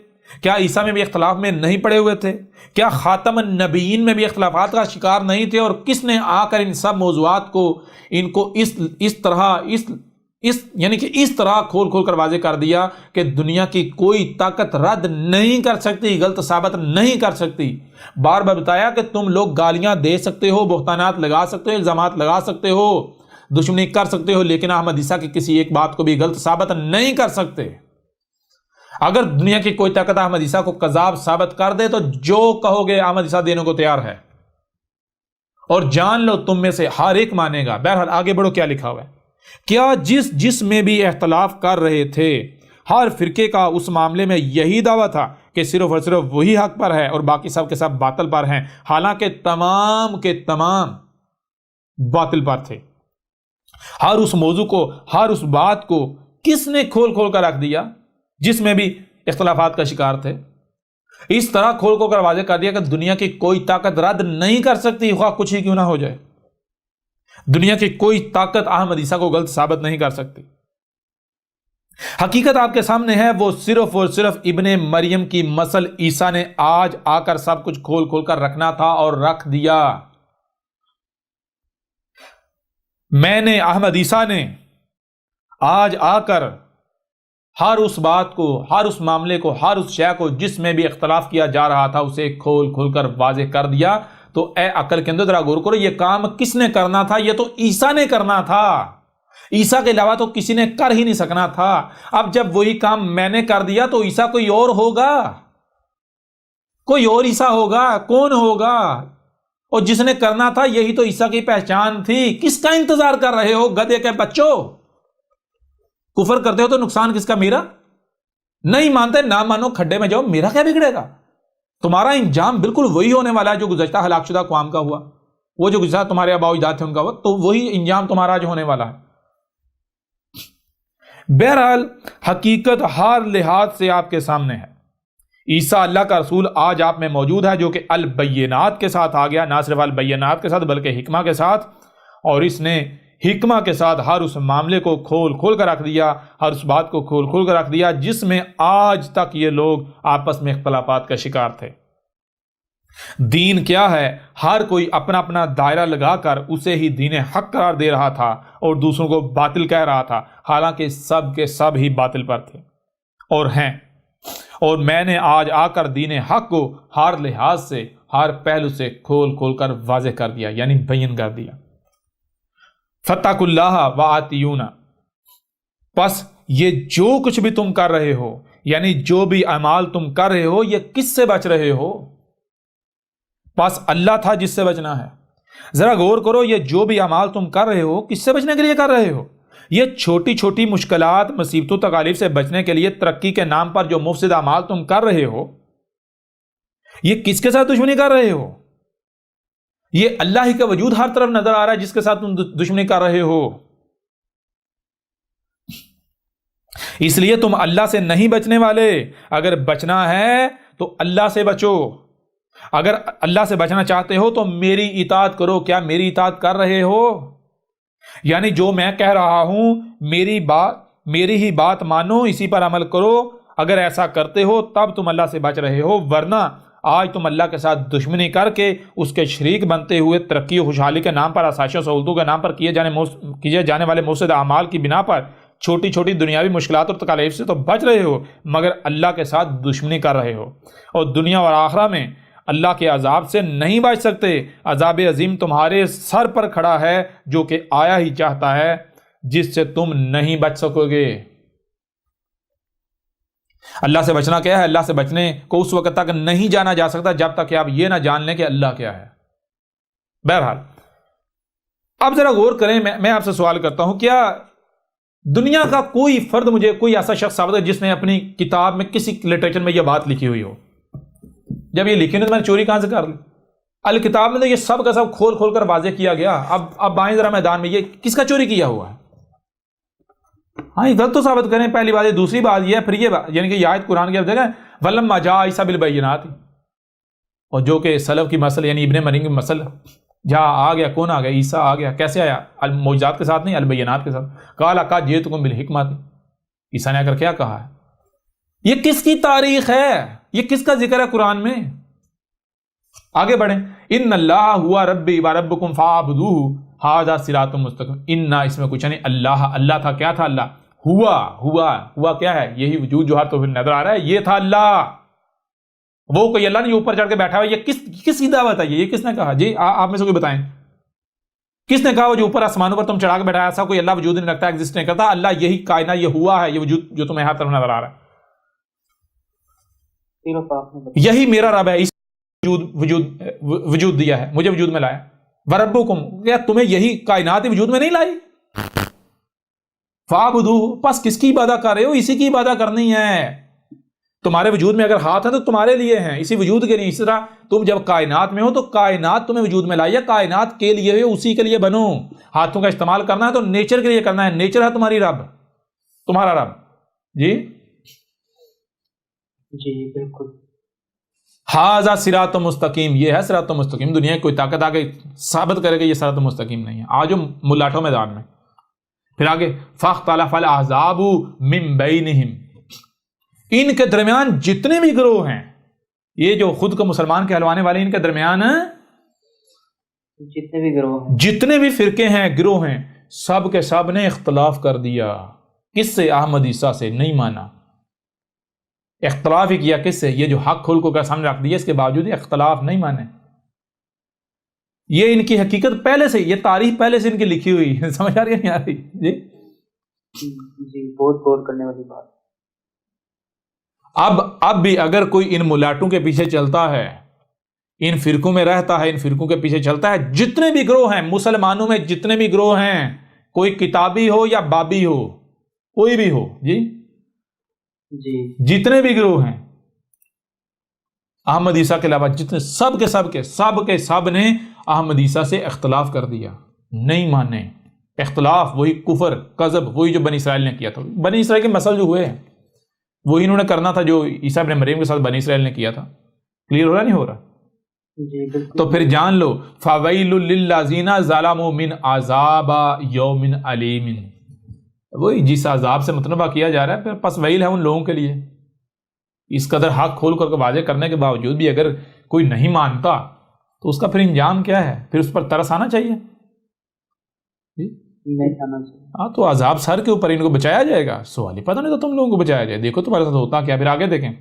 کیا عیسیٰ میں بھی اختلاف میں نہیں پڑے ہوئے تھے؟ کیا خاتم النبیین میں بھی اختلافات کا شکار نہیں تھے؟ اور کس نے آ کر ان سب موضوعات کو ان کو اس طرح کھول کھول کر واضح کر دیا کہ دنیا کی کوئی طاقت رد نہیں کر سکتی، غلط ثابت نہیں کر سکتی۔ بار بار بتایا کہ تم لوگ گالیاں دے سکتے ہو، بہتانات لگا سکتے ہو، الزامات لگا سکتے ہو، دشمنی کر سکتے ہو، لیکن احمد عیسیٰ کی کسی ایک بات کو بھی غلط ثابت نہیں کر سکتے۔ اگر دنیا کی کوئی طاقت احمد عیسیٰ کو کذاب ثابت کر دے تو جو کہو گے احمد عیسیٰ دینے کو تیار ہے، اور جان لو تم میں سے ہر ایک مانے گا۔ بہرحال آگے بڑھو، کیا لکھا ہوا ہے؟ کیا جس میں بھی اختلاف کر رہے تھے، ہر فرقے کا اس معاملے میں یہی دعویٰ تھا کہ صرف اور صرف وہی حق پر ہے اور باقی سب کے سب باطل پر ہیں، حالانکہ تمام کے تمام باطل پر تھے۔ ہر اس موضوع کو، ہر اس بات کو کس نے کھول کھول کر رکھ دیا جس میں بھی اختلافات کا شکار تھے؟ اس طرح کھول کھول کر واضح کر دیا کہ دنیا کی کوئی طاقت رد نہیں کر سکتی، خواہ کچھ ہی کیوں نہ ہو جائے۔ دنیا کی کوئی طاقت احمد عیسیٰ کو غلط ثابت نہیں کر سکتی۔ حقیقت آپ کے سامنے ہے، وہ صرف اور صرف ابن مریم کی مثل عیسیٰ نے آج آ کر سب کچھ کھول کھول کر رکھنا تھا اور رکھ دیا۔ میں نے، احمد عیسیٰ نے آج آ کر ہر اس بات کو، ہر اس معاملے کو، ہر اس شے کو جس میں بھی اختلاف کیا جا رہا تھا اسے کھول کھول کر واضح کر دیا۔ تو اے عقل کے اندر ذرا غور کرو، یہ کام کس نے کرنا تھا؟ یہ تو عیسیٰ نے کرنا تھا، عیسیٰ کے علاوہ تو کسی نے کر ہی نہیں سکنا تھا۔ اب جب وہی کام میں نے کر دیا تو عیسیٰ کوئی اور ہوگا، کوئی اور عیسیٰ ہوگا، کون ہوگا؟ اور جس نے کرنا تھا یہی تو عیسیٰ کی پہچان تھی۔ کس کا انتظار کر رہے ہو گدھے کے بچوں؟ کفر کرتے ہو تو نقصان کس کا؟ میرا؟ نہیں مانتے نہ مانو، کھڈے میں جاؤ، میرا کیا بگڑے گا؟ تمہارا انجام بالکل وہی ہونے والا ہے جو گزشتہ ہلاک شدہ اقوام کا ہوا، وہ جو گزشتہ تمہارے آباء و اجداد تھے ان کا ہوا، تو وہی انجام تمہارا آج ہونے والا ہے۔ بہرحال حقیقت ہر لحاظ سے آپ کے سامنے ہے۔ عیسیٰ اللہ کا رسول آج آپ میں موجود ہے، جو کہ البینات کے ساتھ آ گیا، نہ صرف البینات کے ساتھ بلکہ حکمہ کے ساتھ، اور اس نے حکمہ کے ساتھ ہر اس معاملے کو کھول کھول کر رکھ دیا، ہر اس بات کو کھول کھول کر رکھ دیا جس میں آج تک یہ لوگ آپس میں اختلافات کا شکار تھے۔ دین کیا ہے؟ ہر کوئی اپنا اپنا دائرہ لگا کر اسے ہی دین حق قرار دے رہا تھا اور دوسروں کو باطل کہہ رہا تھا، حالانکہ سب کے سب ہی باطل پر تھے اور ہیں۔ اور میں نے آج آ کر دین حق کو ہر لحاظ سے، ہر پہلو سے کھول کھول کر واضح کر دیا، یعنی بیان کر دیا۔ فاتقوا اللہ وآتیونا، پس یہ جو کچھ بھی تم کر رہے ہو، یعنی جو بھی اعمال تم کر رہے ہو، یہ کس سے بچ رہے ہو؟ پس اللہ تھا جس سے بچنا ہے۔ ذرا غور کرو، یہ جو بھی اعمال تم کر رہے ہو کس سے بچنے کے لیے کر رہے ہو؟ یہ چھوٹی چھوٹی مشکلات، مصیبتوں، تکالیف سے بچنے کے لیے ترقی کے نام پر جو مفسد اعمال تم کر رہے ہو، یہ کس کے ساتھ دشمنی کر رہے ہو؟ یہ اللہ ہی کا وجود ہر طرف نظر آ رہا ہے جس کے ساتھ تم دشمنی کر رہے ہو۔ اس لیے تم اللہ سے نہیں بچنے والے۔ اگر بچنا ہے تو اللہ سے بچو۔ اگر اللہ سے بچنا چاہتے ہو تو میری اطاعت کرو۔ کیا میری اطاعت کر رہے ہو؟ یعنی جو میں کہہ رہا ہوں میری ہی بات مانو، اسی پر عمل کرو۔ اگر ایسا کرتے ہو تب تم اللہ سے بچ رہے ہو، ورنہ آج تم اللہ کے ساتھ دشمنی کر کے اس کے شریک بنتے ہوئے ترقی و خوشحالی کے نام پر، آسائش و سہولتوں کے نام پر کیے جانے والے مفسد اعمال کی بنا پر چھوٹی چھوٹی دنیاوی مشکلات اور تکالیف سے تو بچ رہے ہو، مگر اللہ کے ساتھ دشمنی کر رہے ہو، اور دنیا اور آخرہ میں اللہ کے عذاب سے نہیں بچ سکتے۔ عذاب عظیم تمہارے سر پر کھڑا ہے جو کہ آیا ہی چاہتا ہے، جس سے تم نہیں بچ سکو گے۔ اللہ سے بچنا کیا ہے؟ اللہ سے بچنے کو اس وقت تک نہیں جانا جا سکتا جب تک کہ آپ یہ نہ جان لیں کہ اللہ کیا ہے۔ بہرحال اب ذرا غور کریں، میں آپ سے سوال کرتا ہوں، کیا دنیا کا کوئی فرد، مجھے کوئی ایسا شخص ثابت ہے جس نے اپنی کتاب میں، کسی لٹریچر میں یہ بات لکھی ہوئی ہو؟ جب یہ لکھی نہیں تو میں نے چوری کہاں سے کر لی؟ الکتاب میں تو یہ سب کا سب کھول کھول کر واضح کیا گیا۔ اب آئیں ذرا میدان میں، یہ کس کا چوری کیا ہوا ہے؟ ہاں یہ غلط تو ثابت کریں، پہلی بات۔ دوسری بات یہ ہے پھر یہ یعنی کہ یہ آیت قرآن کی اب دیکھیں، وَلَمَّا جَاءَ عِیسَىٰ بِالْبَيِّنَاتِ، اور جو کہ سلف کی مسل یعنی ابن مریم کی مسل جہاں آ گیا، کون آ گیا؟ عیسیٰ آ گیا۔ کیسے آیا؟ المعجزات کے ساتھ نہیں، البینات کے ساتھ۔ قَالَ قَدْ جِئْتُكُم بِالْحِکْمَةِ، عیسیٰ نے آ کر کیا کہا ہے؟ یہ کس کی تاریخ ہے؟ یہ کس کا ذکر ہے قرآن میں؟ آگے بڑھیں. ان اللہ ہوا ربی و ربکم فاعبدوہ ھذا صراط مستقیم. ان اس میں کچھ نہیں. اللہ تھا. کیا تھا اللہ؟ ہوا کیا ہے؟ یہی وجود جو ہے تو نظر آ رہا ہے. یہ تھا اللہ. وہ کوئی اللہ نہیں اوپر چڑھ کے بیٹھا ہوا. یہ کس کی دعوت ہے؟ یہ کس نے کہا؟ جی آپ میں سے کوئی بتائیں کس نے کہا وہ جو اوپر آسمانوں پر تم چڑھا کے بیٹھا ہے؟ ایسا کوئی اللہ وجود نہیں رکھتا, ایگزسٹ نہیں کرتا. اللہ یہی کائنات, یہ ہوا ہے, یہ وجود جو تمہیں ہر طرف نظر آ رہا ہے, یہی میرا رب ہے. اس وجود دیا ہے, مجھے وجود میں لایا. وربکم, کیا تمہیں یہی کائنات وجود میں نہیں لائی؟ فاعبدوہ, پس کس کی عبادت کر رہے ہو؟ اسی کی عبادت کرنی ہے. تمہارے وجود میں اگر ہاتھ ہے تو تمہارے لیے ہیں, اسی وجود کے لیے. اسی طرح تم جب کائنات میں ہو تو کائنات تمہیں وجود میں لائی ہے, کائنات کے لیے ہو, اسی کے لیے بنو. ہاتھوں کا استعمال کرنا ہے تو نیچر کے لیے کرنا ہے. نیچر ہے تمہاری رب, تمہارا رب. جی بالکل. ھذا صراط مستقیم, یہ ہے صراط مستقیم. دنیا کی کوئی طاقت آگے ثابت کرے گا یہ صراط مستقیم نہیں ہے. آج ملاٹوں میدان میں. پھر آگے فاختلف الاحزاب من بینہم, ان کے درمیان جتنے بھی گروہ ہیں, یہ جو خود کو مسلمان کہلوانے والے, ان کے درمیان جتنے بھی گروہ ہیں, جتنے بھی فرقے ہیں, گروہ ہیں, سب کے سب نے اختلاف کر دیا. کس سے؟ احمد عیسیٰ سے. نہیں مانا. اختلاف ہی کیا کس سے؟ یہ جو حق کھول کو سامنے رکھ دیا, اس کے باوجود اختلاف نہیں مانے. یہ ان کی حقیقت پہلے سے, یہ تاریخ پہلے سے ان کی لکھی ہوئی. سمجھ آ رہی ہے نہیں آ رہی؟ جی بہت غور کرنے والی بات. اب بھی اگر کوئی ان ملاٹوں کے پیچھے چلتا ہے, ان فرقوں میں رہتا ہے, ان فرقوں کے پیچھے چلتا ہے, جتنے بھی گروہ ہیں مسلمانوں میں, جتنے بھی گروہ ہیں, کوئی کتابی ہو یا بابی ہو, کوئی بھی ہو, جی جتنے بھی گروہ ہیں احمد عیسیٰ کے علاوہ, جتنے سب کے سب نے احمد عیسیٰ سے اختلاف کر دیا. نہیں مانے. اختلاف وہی کفر, کذب, وہی جو بنی اسرائیل نے کیا تھا. بنی اسرائیل کے مسئلے جو ہوئے ہیں وہی انہوں نے کرنا تھا جو عیسیٰ ابن مریم کے ساتھ بنی اسرائیل نے کیا تھا. کلیئر ہو رہا نہیں ہو رہا؟ جی بالکل. تو پھر جان لو فویل للذین ظلموا من عذاب یوم علیم, وہی جس عذاب سے مطلبہ کیا جا رہا ہے, پھر پس ویل ہے ان لوگوں کے لیے. اس قدر حق کھول کر واضح کرنے کے باوجود بھی اگر کوئی نہیں مانتا تو اس کا پھر انجام کیا ہے؟ پھر اس پر ترس آنا چاہیے. ہاں, تو عذاب سر کے اوپر ان کو بچایا جائے گا. سوال ہی پتہ نہیں تو تم لوگوں کو بچایا جائے. دیکھو تمہارے ساتھ ہوتا کیا. پھر آگے دیکھیں,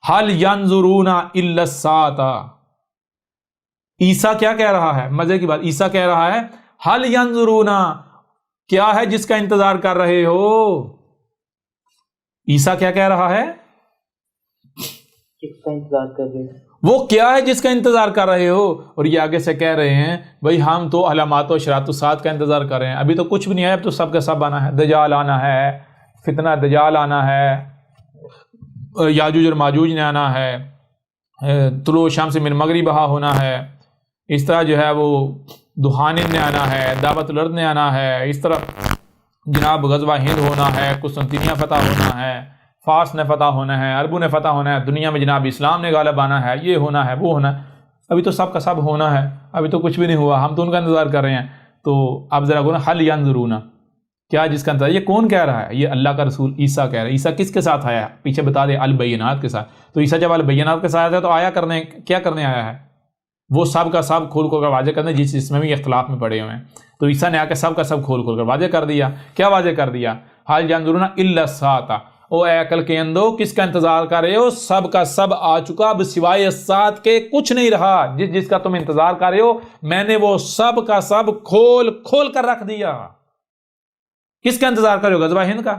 حل ینظرون الا الساعۃ. عیسیٰ کیا کہہ رہا ہے؟ مزے کی بات, عیسیٰ کہہ رہا ہے حل ینظرون, کیا ہے جس کا انتظار کر رہے ہو؟ عیسیٰ کیا کہہ رہا ہے؟ کس کا انتظار کر رہے ہیں؟ وہ کیا ہے جس کا انتظار کر رہے ہو؟ اور یہ آگے سے کہہ رہے ہیں بھئی ہم تو علامات و اشراط الساعۃ کا انتظار کر رہے ہیں. ابھی تو کچھ بھی نہیں آیا, اب تو سب کا سب آنا ہے. دجال آنا ہے, فتنہ دجال آنا ہے, یاجوج اور ماجوج نے آنا ہے, طلوع شمس من مغربہا ہونا ہے, اس طرح جو ہے وہ دخانن نے آنا ہے, دعوت الارض نے آنا ہے, اس طرح جناب غزوہ ہند ہونا ہے, قسطنطنیہ فتح ہونا ہے, فارس نے فتح ہونا ہے, عربوں نے فتح ہونا ہے, دنیا میں جناب اسلام نے غالب آنا ہے, یہ ہونا ہے, وہ ہونا ہے. ابھی تو سب کا سب ہونا ہے, ابھی تو کچھ بھی نہیں ہوا, ہم تو ان کا انتظار کر رہے ہیں. تو اب ذرا کو نا حل ینظرون, کیا جس کا انتظار؟ یہ کون کہہ رہا ہے؟ یہ اللہ کا رسول عیسیٰ کہہ رہا ہے. عیسیٰ کس کے ساتھ آیا ہے؟ پیچھے بتا دے, البینات کے ساتھ. تو عیسیٰ جب البینات کے ساتھ آیا تو آیا کرنے, کیا کرنے آیا ہے؟ وہ سب کا سب کھول کھول کر واضح کرنے, جس میں بھی اختلاف میں پڑے ہوئے ہیں. تو عیسیٰ نے آ کے سب کا سب کھول کھول کر واضح کر دیا. کیا واضح کر دیا؟ حل ینظرون الا الساعۃ, او اے عقل کے اندو کس کا انتظار کر رہے ہو؟ سب کا سب آ چکا, اب سوائے الساعۃ کے کچھ نہیں رہا. جس کا تم انتظار کر رہے ہو میں نے وہ سب کا سب کھول کر رکھ دیا. کس کا انتظار کر رہے ہو؟ غزوہ ہند کا.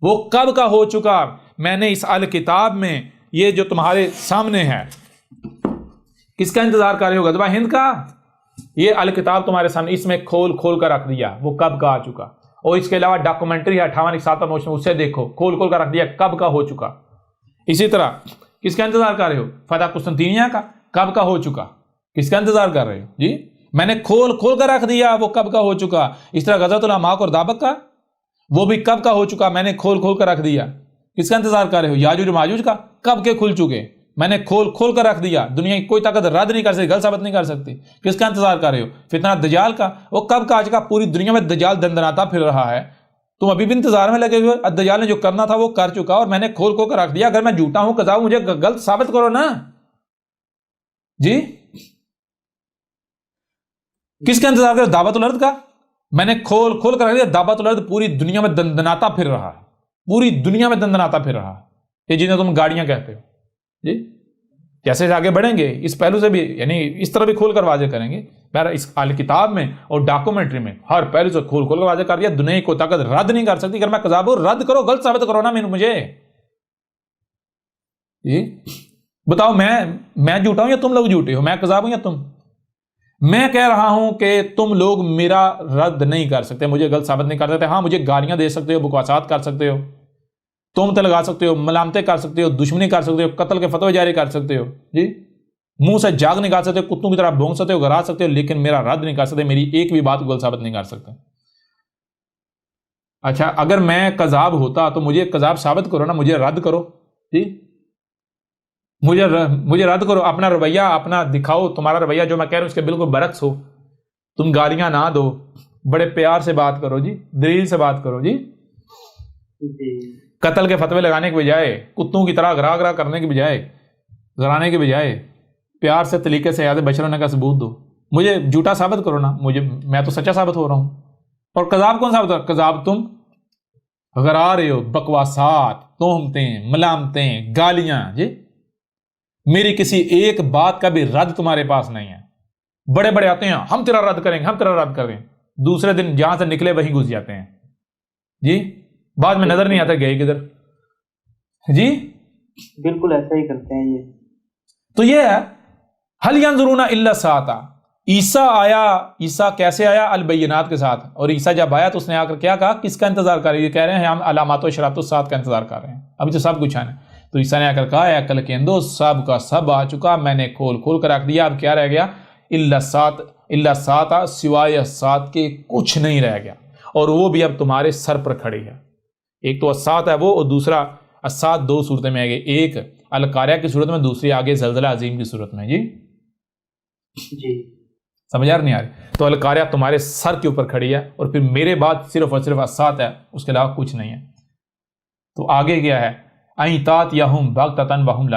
وہ کب کا ہو چکا. میں نے اس الکتاب میں, یہ جو تمہارے سامنے ہے, کس کا انتظار کر رہے ہو؟ غزوہ ہند کا. یہ الکتاب تمہارے سامنے, اس میں کھول کر رکھ دیا, وہ کب کا آ چکا. اور اس کے علاوہ ڈاکومنٹری ہے 58 موشن, اسے دیکھو, کھول کر رکھ دیا, کب کا ہو چکا. اسی طرح کس کا انتظار کر رہے ہو؟ فتح قسطنطنیہ کا, کب کا ہو چکا. کس کا انتظار کر رہے ہو؟ جی میں نے کھول کر رکھ دیا, وہ کب کا ہو چکا. اس طرح غزوۃ العماق اور دابق کا, وہ بھی کب کا ہو چکا, میں نے کھول کر رکھ دیا. کس کا انتظار کر رہے ہو؟ یاجوج ماجوج کا, کب کے کھل چکے, میں نے کھول کر رکھ دیا. دنیا کی کوئی طاقت رد نہیں کر سکتی, غلط ثابت نہیں کر سکتی. کس کا انتظار کر رہے ہو؟ فتنہ دجال کا, وہ کب کا آ چکا. پوری دنیا میں دجال دندناتا پھر رہا ہے, تم ابھی بھی انتظار میں لگے ہوئے. دجال نے جو کرنا تھا وہ کر چکا اور میں نے کھول کھول کر رکھ دیا. اگر میں جھوٹا ہوں کذاب مجھے غلط ثابت کرو نا جی. کس کا انتظار کرو؟ دعوت الارض کا. میں نے کھول کھول کر رکھ دیا. دعوت الارض پوری دنیا میں دندناتا پھر رہا ہے, پوری دنیا میں دندناتا پھر رہا ہے. یہ جنہیں تم گاڑیاں کہتے ہو جی. جیسے آگے بڑھیں گے اس پہلو سے بھی, یعنی اس طرح بھی کھول کر واضح کریں گے. بہرحال اس کتاب میں اور ڈاکومنٹری میں ہر پہلو سے کھول کھول کر واضح کر دیا. دنیا کی کوئی طاقت رد نہیں کر سکتی. اگر میں کذاب ہوں رد کرو, غلط ثابت کرو نا مجھے جی. بتاؤ میں جھوٹا ہوں یا تم لوگ جھوٹے ہو؟ میں کذاب ہوں یا تم؟ میں کہہ رہا ہوں کہ تم لوگ میرا رد نہیں کر سکتے, مجھے غلط ثابت نہیں کر سکتے. ہاں مجھے گالیاں دے سکتے ہو, بکواسات کر سکتے ہو, تہمتیں لگا سکتے ہو, ملامتیں کر سکتے ہو, دشمنی کر سکتے ہو, قتل کے فتوے جاری کر سکتے ہو جی, منہ سے جاگ نکال سکتے ہو, کتوں کی طرح بھونک سکتے ہو, گھرا سکتے ہو, لیکن میرا رد نہیں کر سکتے. میری ایک بھی بات غلط ثابت نہیں کر سکتے. اچھا اگر میں کذاب ہوتا تو مجھے کذاب ثابت کرو نا, مجھے رد کرو جی. مجھے رد کرو, اپنا رویہ اپنا دکھاؤ. تمہارا رویہ جو میں کہہ رہا ہوں اس کے بالکل برعکس ہو. تم گالیاں نہ دو, بڑے پیار سے بات کرو جی, دلیل سے بات کرو جی. قتل کے فتوے لگانے کے بجائے, کتوں کی طرح گرا گرا کرنے کے بجائے, گرانے کے بجائے پیار سے طریقے سے یاد بشر ہونے کا ثبوت دو. مجھے جھوٹا ثابت کرو نا, میں تو سچا ثابت ہو رہا ہوں. اور کذاب کون ثابت ہو رہا؟ کذاب تم غرا رہے ہو, بکواسات, تہمتیں, ملامتیں, گالیاں جی. میری کسی ایک بات کا بھی رد تمہارے پاس نہیں ہے. بڑے بڑے آتے ہیں, ہم تیرا رد کریں گے, ہم تیرا رد کریں گے, دوسرے دن جہاں سے نکلے وہیں گھس جاتے ہیں جی. بعد میں نظر نہیں آتا گئے کدھر جی. بالکل ایسا ہی کرتے ہیں یہ. تو یہ ہے حل ینظرون الا الساعۃ. عیسیٰ آیا, عیسیٰ کیسے آیا؟ البینات کے ساتھ. اور عیسیٰ جب آیا تو اس نے آ کر کیا کہا؟ کس کا انتظار کر رہے ہیں؟ یہ کہہ رہے ہیں ہم علامات و اشراط الساعۃ کا انتظار کر رہے ہیں, ابھی تو سب کچھ آنا. تو عیسیٰ نے آ کر کہا اے عقل کے اندھو, سب کا سب آ چکا, میں نے کھول کھول کر رکھ دیا. اب کیا رہ گیا؟ الا الساعۃ, سوائے الساعۃ کے کچھ نہیں رہ گیا. اور وہ بھی اب تمہارے سر پر کھڑی ہے. ایک تو الساعۃ ہے وہ, اور دوسرا الساعۃ دو صورتیں میں آگے, ایک القاریہ کی صورت میں, دوسری آگے زلزلہ عظیم کی صورت میں جی. سمجھ نہیں آ رہی؟ تو القاریہ تمہارے سر کے اوپر کھڑی ہے, اور پھر میرے بعد صرف اور صرف الساعۃ ہے, اس کے علاوہ کچھ نہیں ہے. تو آگے کیا ہے؟ اَإِن تَأْتِيَهُمْ بَغْتَةً وَهُمْ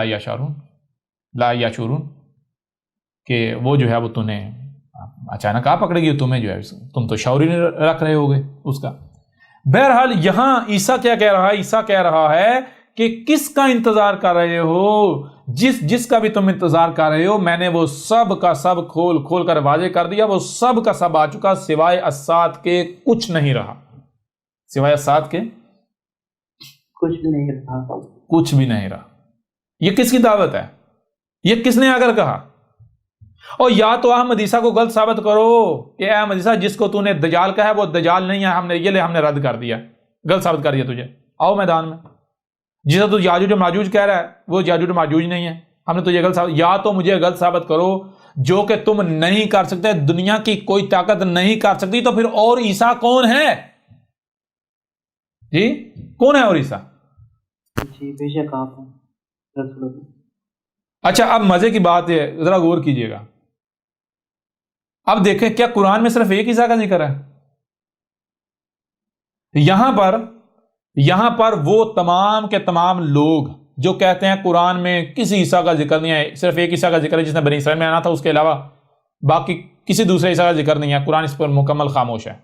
لَا يَشْعُرُونَ, کہ وہ جو ہے وہ تمہیں اچانک پکڑے گی, تمہیں جو ہے تم تو شعور ہی نہیں رکھ رہے ہوگے اس کا. بہرحال یہاں عیسیٰ کیا کہہ رہا ہے؟ عیسیٰ کہہ رہا ہے کہ کس کا انتظار کر رہے ہو؟ جس کا بھی تم انتظار کر رہے ہو, میں نے وہ سب کا سب کھول کھول کر واضح کر دیا. وہ سب کا سب آ چکا, سوائے الساعۃ کے کچھ نہیں رہا. سوائے الساعۃ کے کچھ بھی نہیں رہا, کچھ بھی نہیں رہا. یہ کس کی دعوت ہے؟ یہ کس نے آ کر کہا؟ اور یا تو احمد عیسیٰ کو غلط ثابت کرو کہ احمد عیسیٰ جس کو تو نے دجال کہا ہے وہ دجال نہیں ہے, ہم نے رد کر دیا, غلط ثابت کر دیا تجھے. آؤ میدان میں. جسے تو یاجوج و ماجوج کہہ رہا ہے وہ یاجوج و ماجوج نہیں ہے, ہم نے تجھے غلط ثابت. یا تو مجھے غلط ثابت کرو جو کہ تم نہیں کر سکتے, دنیا کی کوئی طاقت نہیں کر سکتی. تو پھر اور عیسیٰ کون ہے جی؟ کون ہے اور عیسیٰ؟ جی بے شک آپ ہیں رسول اللہ. اچھا اب مزے کی بات ہے, ذرا غور کیجئے گا. اب دیکھیں کیا قرآن میں صرف ایک عیسیٰ کا ذکر ہے؟ یہاں پر وہ تمام کے تمام لوگ جو کہتے ہیں قرآن میں کسی عیسیٰ کا ذکر نہیں ہے, صرف ایک عیسیٰ کا ذکر ہے جس نے بنی اسرائیل میں آنا تھا, اس کے علاوہ باقی کسی دوسرے عیسیٰ کا ذکر نہیں ہے, قرآن اس پر مکمل خاموش ہے.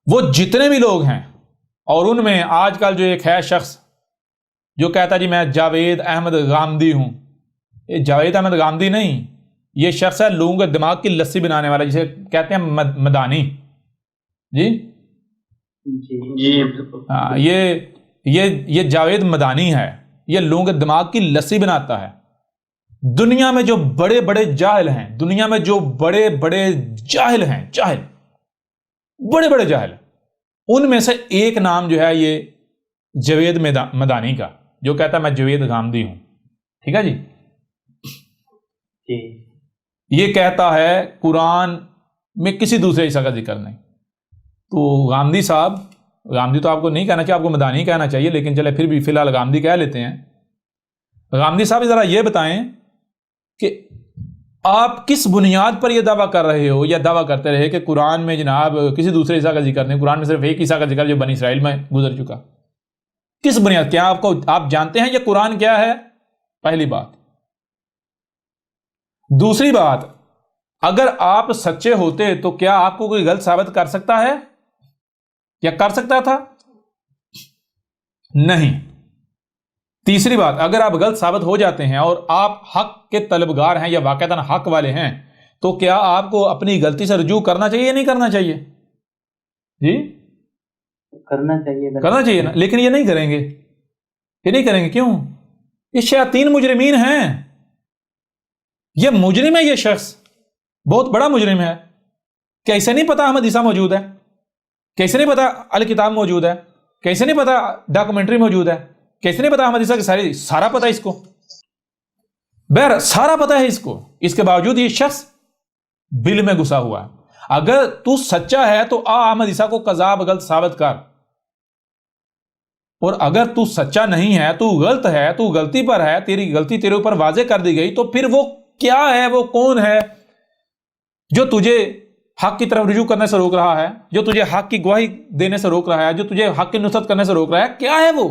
وہ جتنے بھی لوگ ہیں, اور ان میں آج کل جو ایک ہے شخص جو کہتا ہے جی میں جاوید احمد غامدی ہوں, یہ جاوید احمد غامدی نہیں, یہ شخص ہے لوگوں کے دماغ کی لسی بنانے والا, جسے کہتے ہیں مدانی جی. یہ جاوید مدانی ہے, یہ لوگوں کے دماغ کی لسی بناتا ہے. دنیا میں جو بڑے بڑے جاہل ہیں, دنیا میں جو بڑے بڑے جاہل ہیں, بڑے بڑے جاہل, ان میں سے ایک نام جو ہے یہ جاوید مدانی کا, جو کہتا ہے میں جاوید غامدی ہوں. ٹھیک ہے جی. یہ کہتا ہے قرآن میں کسی دوسرے عیسیٰ کا ذکر نہیں. تو غامدی صاحب, غامدی تو آپ کو نہیں کہنا چاہیے, آپ کو مدانی کہنا چاہیے, لیکن چلے پھر بھی فی الحال غامدی کہہ لیتے ہیں. غامدی صاحب ذرا یہ بتائیں کہ آپ کس بنیاد پر یہ دعویٰ کر رہے ہو یا دعویٰ کرتے رہے کہ قرآن میں جناب کسی دوسرے عیسیٰ کا ذکر نہیں، قرآن میں صرف ایک عیسیٰ کا ذکر جو بنی اسرائیل میں گزر چکا؟ کس بنیاد؟ کیا آپ جانتے ہیں یہ قرآن کیا ہے؟ پہلی بات۔ دوسری بات، اگر آپ سچے ہوتے تو کیا آپ کو کوئی غلط ثابت کر سکتا ہے یا کر سکتا تھا؟ نہیں۔ تیسری بات، اگر آپ غلط ثابت ہو جاتے ہیں اور آپ حق کے طلبگار ہیں یا واقعتاً حق والے ہیں تو کیا آپ کو اپنی غلطی سے رجوع کرنا چاہیے یا نہیں کرنا چاہیے؟ جی کرنا چاہیے، کرنا چاہیے نا، لیکن یہ نہیں کریں گے۔ یہ نہیں کریں گے، کیوں؟ یہ شیاطین مجرمین ہیں، یہ مجرم ہے، یہ شخص بہت بڑا مجرم ہے۔ کیسے نہیں پتا احمد عیسیٰ موجود ہے؟ کیسے نہیں پتا الکتاب موجود ہے؟ کیسے نہیں پتا ڈاکومنٹری موجود ہے؟ کیسے نہیں پتا احمد عیسیٰ کی سارا پتا اس کو، بہر سارا پتا ہے اس کو، اس کے باوجود یہ شخص بل میں گھسا ہوا ہے۔ اگر تو سچا ہے تو احمد عیسیٰ کو کذاب غلط ثابت کر، اور اگر تو سچا نہیں ہے، تو غلط ہے، تو غلطی پر ہے، تیری غلطی تیرے اوپر واضح کر دی گئی، تو پھر وہ کیا ہے، وہ کون ہے جو تجھے حق کی طرف رجوع کرنے سے روک رہا ہے، جو تجھے حق کی گواہی دینے سے روک رہا ہے، جو تجھے حق کی نصرت کرنے سے روک رہا ہے؟ کیا ہے وہ؟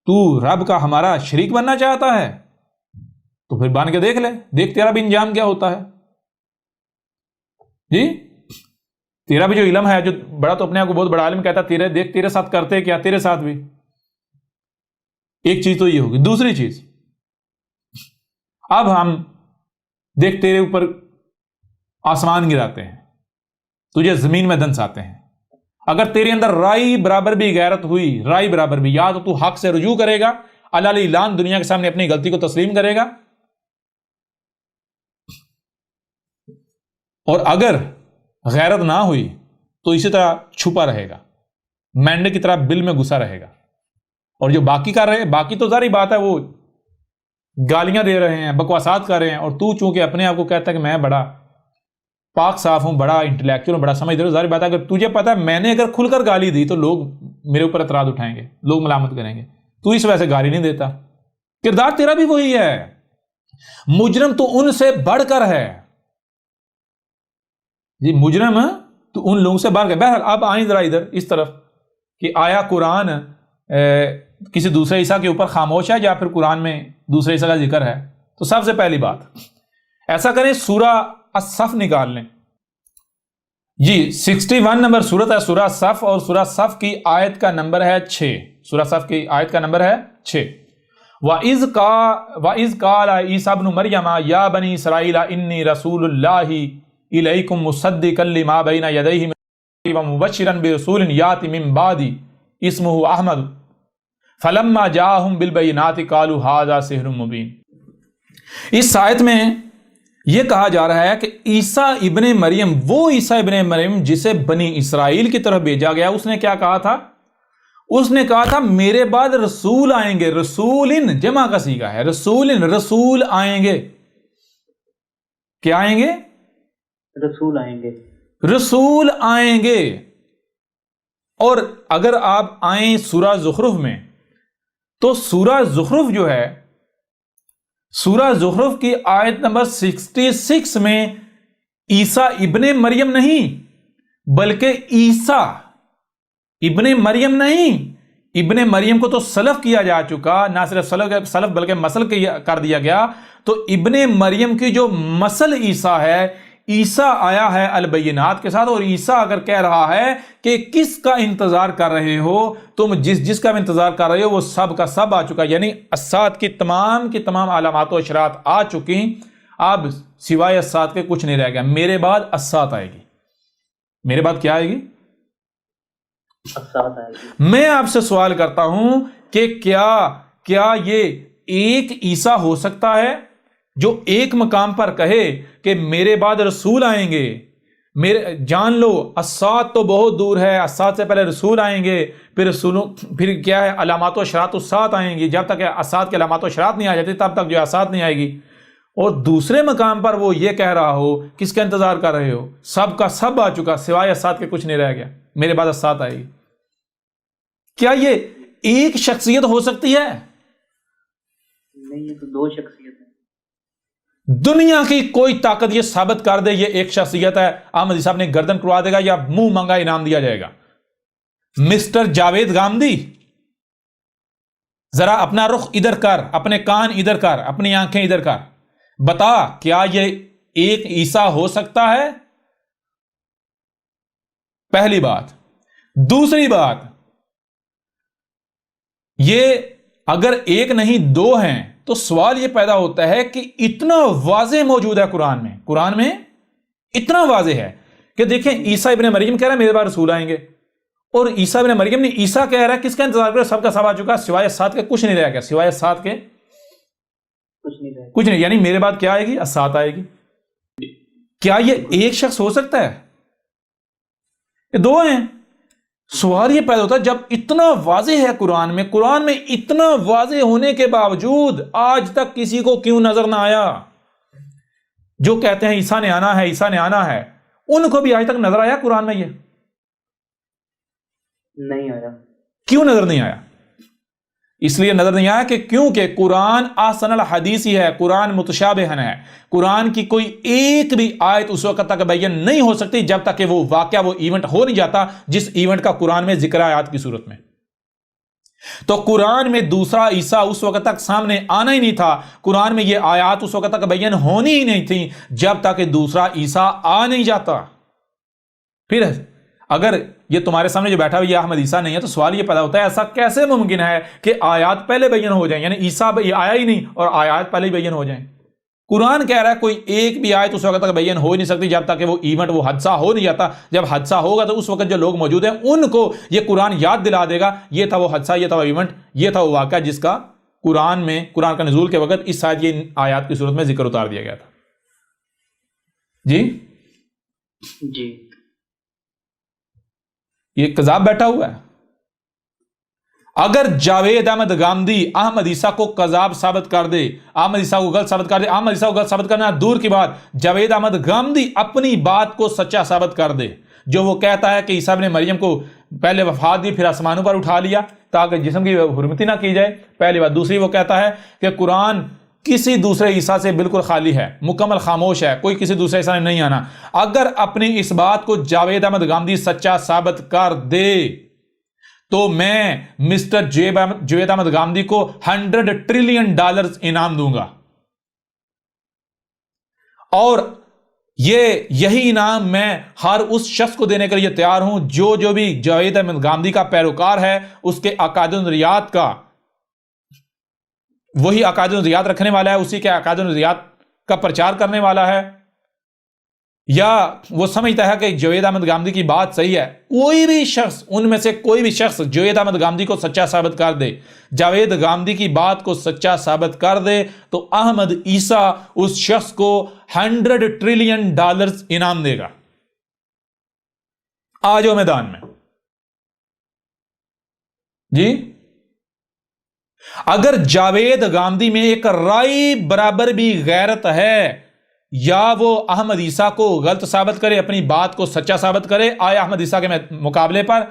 تو رب کا ہمارا شریک بننا چاہتا ہے تو پھر بان کے دیکھ لے، دیکھ تیرا بھی انجام کیا ہوتا ہے۔ جی تیرا بھی جو علم ہے، جو بڑا تو اپنے آپ کو بہت بڑا عالم کہتا ہے، دیکھ تیرے ساتھ کرتے کیا، تیرے ساتھ بھی۔ ایک چیز تو یہ ہوگی۔ دوسری چیز، اب ہم دیکھ تیرے اوپر آسمان گراتے ہیں، تجھے زمین میں دنساتے ہیں، اگر تیرے اندر رائی برابر بھی غیرت ہوئی، رائی برابر بھی، یا تو حق سے رجوع کرے گا، اللہ اعلان دنیا کے سامنے اپنی غلطی کو تسلیم کرے گا، اور اگر غیرت نہ ہوئی تو اسی طرح چھپا رہے گا، مینڈے کی طرح بل میں گھسا رہے گا۔ اور جو باقی کر رہے ہیں، باقی تو ظاہری بات ہے وہ گالیاں دے رہے ہیں، بکواسات کر رہے ہیں، اور تو چونکہ اپنے آپ کو کہتا ہے کہ میں بڑا پاک صاف ہوں، بڑا انٹلیکچوئل ہوں، بڑا سمجھدار ہوں، ظاہر بات ہے اگر تجھے پتا ہے میں نے اگر کھل کر گالی دی تو لوگ میرے اوپر اعتراض اٹھائیں گے، لوگ ملامت کریں گے، تو اس وجہ سے گالی نہیں دیتا۔ کردار تیرا بھی وہی ہے، مجرم تو ان سے بڑھ کر ہے، جی مجرم تو ان لوگوں سے بڑھ کر۔ بہرحال اب آئیں ذرا ادھر اس طرف کہ آیا قرآن کسی دوسرے عیسیٰ کے اوپر خاموش ہے یا پھر قرآن میں دوسرے عیسیٰ کا ذکر ہے؟ تو سب سے پہلی بات ایسا کریں، سورہ الصف نکال لیں جی، 61 نمبر سورت ہے سورہ الصف، اور سورہ الصف کی آیت کا نمبر ہے 6۔ سورہ الصف کی آیت کا نمبر ہے 6۔ وَإِذْ قَالَ عِيسَى ابْنُ مَرْيَمَ يَا بَنِي إِسْرَائِيلَ إِنِّي رَسُولُ اللَّهِ إِلَيْكُمْ مُصَدِّقًا لِمَا بَيْنَ يَدَيْهِ وَمُبَشِّرًا بِرَسُولٍ يَأْتِي مِن بَعْدِي اسْمُهُ أَحْمَدُ فَلَمَّا جَاءَهُم بِالْبَيِّنَاتِ قَالُوا هَٰذَا سِحْرٌ مُّبِينٌ۔ اس آیت میں یہ کہا جا رہا ہے کہ عیسیٰ ابن مریم، وہ عیسیٰ ابن مریم جسے بنی اسرائیل کی طرف بھیجا گیا، اس نے کیا کہا تھا؟ اس نے کہا تھا میرے بعد رسول آئیں گے، رسولن جمع کا صیغہ ہے، رسولن، رسول آئیں گے۔ کیا آئیں گے؟ رسول آئیں گے، رسول آئیں گے۔ اور اگر آپ آئیں سورہ زخرف میں تو سورہ زخرف جو ہے، سورہ زخرف کی آیت نمبر 66 میں عیسیٰ ابن مریم نہیں بلکہ عیسیٰ ابن مریم نہیں، ابن مریم کو تو سلف کیا جا چکا، نہ صرف سلف بلکہ مسل کر دیا گیا، تو ابن مریم کی جو مسل عیسیٰ ہے، عیسیٰ آیا ہے البینات کے ساتھ، اور عیسیٰ اگر کہہ رہا ہے کہ کس کا انتظار کر رہے ہو تم، جس کا انتظار کر رہے ہو وہ سب کا سب آ چکا، یعنی الساعت کی تمام علامات و اشارات آ چکی، اب سوائے الساعت کے کچھ نہیں رہ گیا۔ میرے بعد الساعت آئے گی، میرے بعد کیا آئے گی؟ الساعت آئے گی۔ میں آپ سے سوال کرتا ہوں کہ کیا یہ ایک عیسیٰ ہو سکتا ہے جو ایک مقام پر کہے کہ میرے بعد رسول آئیں گے؟ جان لو الساعت تو بہت دور ہے، الساعت سے پہلے رسول آئیں گے، پھر کیا ہے علامات و اشارات الساعت آئیں گی، جب تک الساعت کے علامات و اشارات نہیں آ جاتی تب تک جو الساعت نہیں آئے گی۔ اور دوسرے مقام پر وہ یہ کہہ رہا ہو، کس کا انتظار کر رہے ہو؟ سب کا سب آ چکا، سوائے الساعت کے کچھ نہیں رہ گیا، میرے بعد الساعت آئے گی۔ کیا یہ ایک شخصیت ہو سکتی ہے؟ نہیں، یہ تو دو شخصیت ہیں۔ دنیا کی کوئی طاقت یہ ثابت کر دے یہ ایک شخصیت ہے، احمدی صاحب نے گردن کروا دے گا یا منہ مانگا انعام دیا جائے گا۔ مسٹر جاوید گامدی، ذرا اپنا رخ ادھر کر، اپنے کان ادھر کر، اپنی آنکھیں ادھر کر، بتا کیا یہ ایک عیسیٰ ہو سکتا ہے؟ پہلی بات۔ دوسری بات، یہ اگر ایک نہیں دو ہیں تو سوال یہ پیدا ہوتا ہے کہ اتنا واضح موجود ہے قرآن میں اتنا واضح ہے کہ دیکھیں عیسیٰ ابن مریم کہہ رہا ہے میرے بعد رسول آئیں گے، اور عیسیٰ ابن مریم نے عیسیٰ کہہ رہا ہے کس کا انتظار کرے، سب کا سب آ چکا، سوائے سات کے کچھ نہیں رہا کیا، سوائے سات کے کچھ نہیں، یعنی میرے بعد کیا آئے گی؟ سات آئے گی۔ کیا یہ ایک شخص ہو سکتا ہے؟ یہ دو ہیں۔ سوال یہ پیدا ہوتا ہے جب اتنا واضح ہے قرآن میں اتنا واضح ہونے کے باوجود آج تک کسی کو کیوں نظر نہ آیا؟ جو کہتے ہیں عیسیٰ نے آنا ہے، عیسیٰ نے آنا ہے، ان کو بھی آج تک نظر آیا قرآن میں؟ یہ نہیں آیا۔ کیوں نظر نہیں آیا؟ اس لیے نظر نہیں آیا کہ کیونکہ قرآن احسن الحدیث ہی ہے، قرآن متشابہ ہے، قرآن کی کوئی ایک بھی آیت اس وقت تک بیان نہیں ہو سکتی جب تک کہ وہ واقعہ، وہ ایونٹ ہو نہیں جاتا جس ایونٹ کا قرآن میں ذکر آیات کی صورت میں۔ تو قرآن میں دوسرا عیسیٰ اس وقت تک سامنے آنا ہی نہیں تھا، قرآن میں یہ آیات اس وقت تک بیان ہونی ہی نہیں تھی جب تک کہ دوسرا عیسیٰ آ نہیں جاتا۔ پھر اگر یہ تمہارے سامنے جو بیٹھا ہوا یہ احمد عیسیٰ نہیں ہے تو سوال یہ پیدا ہوتا ہے ایسا کیسے ممکن ہے کہ آیات پہلے بیان ہو جائیں، یعنی عیسیٰ آیا ہی نہیں اور آیات پہلے ہی بیان ہو جائیں؟ قرآن کہہ رہا ہے کوئی ایک بھی آیت اس وقت تک بیان ہو ہی نہیں سکتی جب تک کہ وہ ایونٹ، وہ حادثہ ہو نہیں جاتا۔ جب حادثہ ہوگا تو اس وقت جو لوگ موجود ہیں ان کو یہ قرآن یاد دلا دے گا یہ تھا وہ حادثہ، یہ تھا وہ ایونٹ، یہ تھا وہ واقعہ جس کا قرآن کا نزول کے وقت اس شاید یہ آیات کی صورت میں ذکر اتار دیا گیا تھا۔ جی یہ کذاب بیٹھا ہوا ہے۔ اگر جاوید احمد گامدی احمد عیسیٰ کو کذاب ثابت کر دے، احمد عیسیٰ کو غلط ثابت کر دے، احمد عیسیٰ کو غلط ثابت کرنا دور کی بات، جاوید احمد گامدی اپنی بات کو سچا ثابت کر دے، جو وہ کہتا ہے کہ عیسیٰ ابن مریم کو پہلے وفات دی پھر آسمانوں پر اٹھا لیا تاکہ جسم کی حرمتی نہ کی جائے، پہلی بات۔ دوسری وہ کہتا ہے کہ قرآن کسی دوسرے عیسیٰ سے بالکل خالی ہے، مکمل خاموش ہے، کوئی کسی دوسرے عیسیٰ نے نہیں آنا۔ اگر اپنی اس بات کو جاوید احمد گامدی سچا ثابت کر دے تو میں مسٹر جاوید احمد گامدی کو $100 ٹریلین انعام دوں گا، اور یہی انعام میں ہر اس شخص کو دینے کے لیے تیار ہوں جو بھی جاوید احمد گامدی کا پیروکار ہے، اس کے عقائد و نظریات کا، وہی عقائد و نظریات رکھنے والا ہے، اسی کے عقائد و نظریات کا پرچار کرنے والا ہے، یا وہ سمجھتا ہے کہ جاوید احمد گامدی کی بات صحیح ہے۔ کوئی بھی شخص، ان میں سے کوئی بھی شخص جاوید احمد گامدی کو سچا ثابت کر دے، جاوید گامدی کی بات کو سچا ثابت کر دے تو احمد عیسیٰ اس شخص کو $100 ٹریلین انعام دے گا۔ آ جاؤ میدان میں جی۔ اگر جاوید گامدی میں ایک رائی برابر بھی غیرت ہے، یا وہ احمد عیسیٰ کو غلط ثابت کرے، اپنی بات کو سچا ثابت کرے آیا احمد عیسیٰ کے مقابلے پر،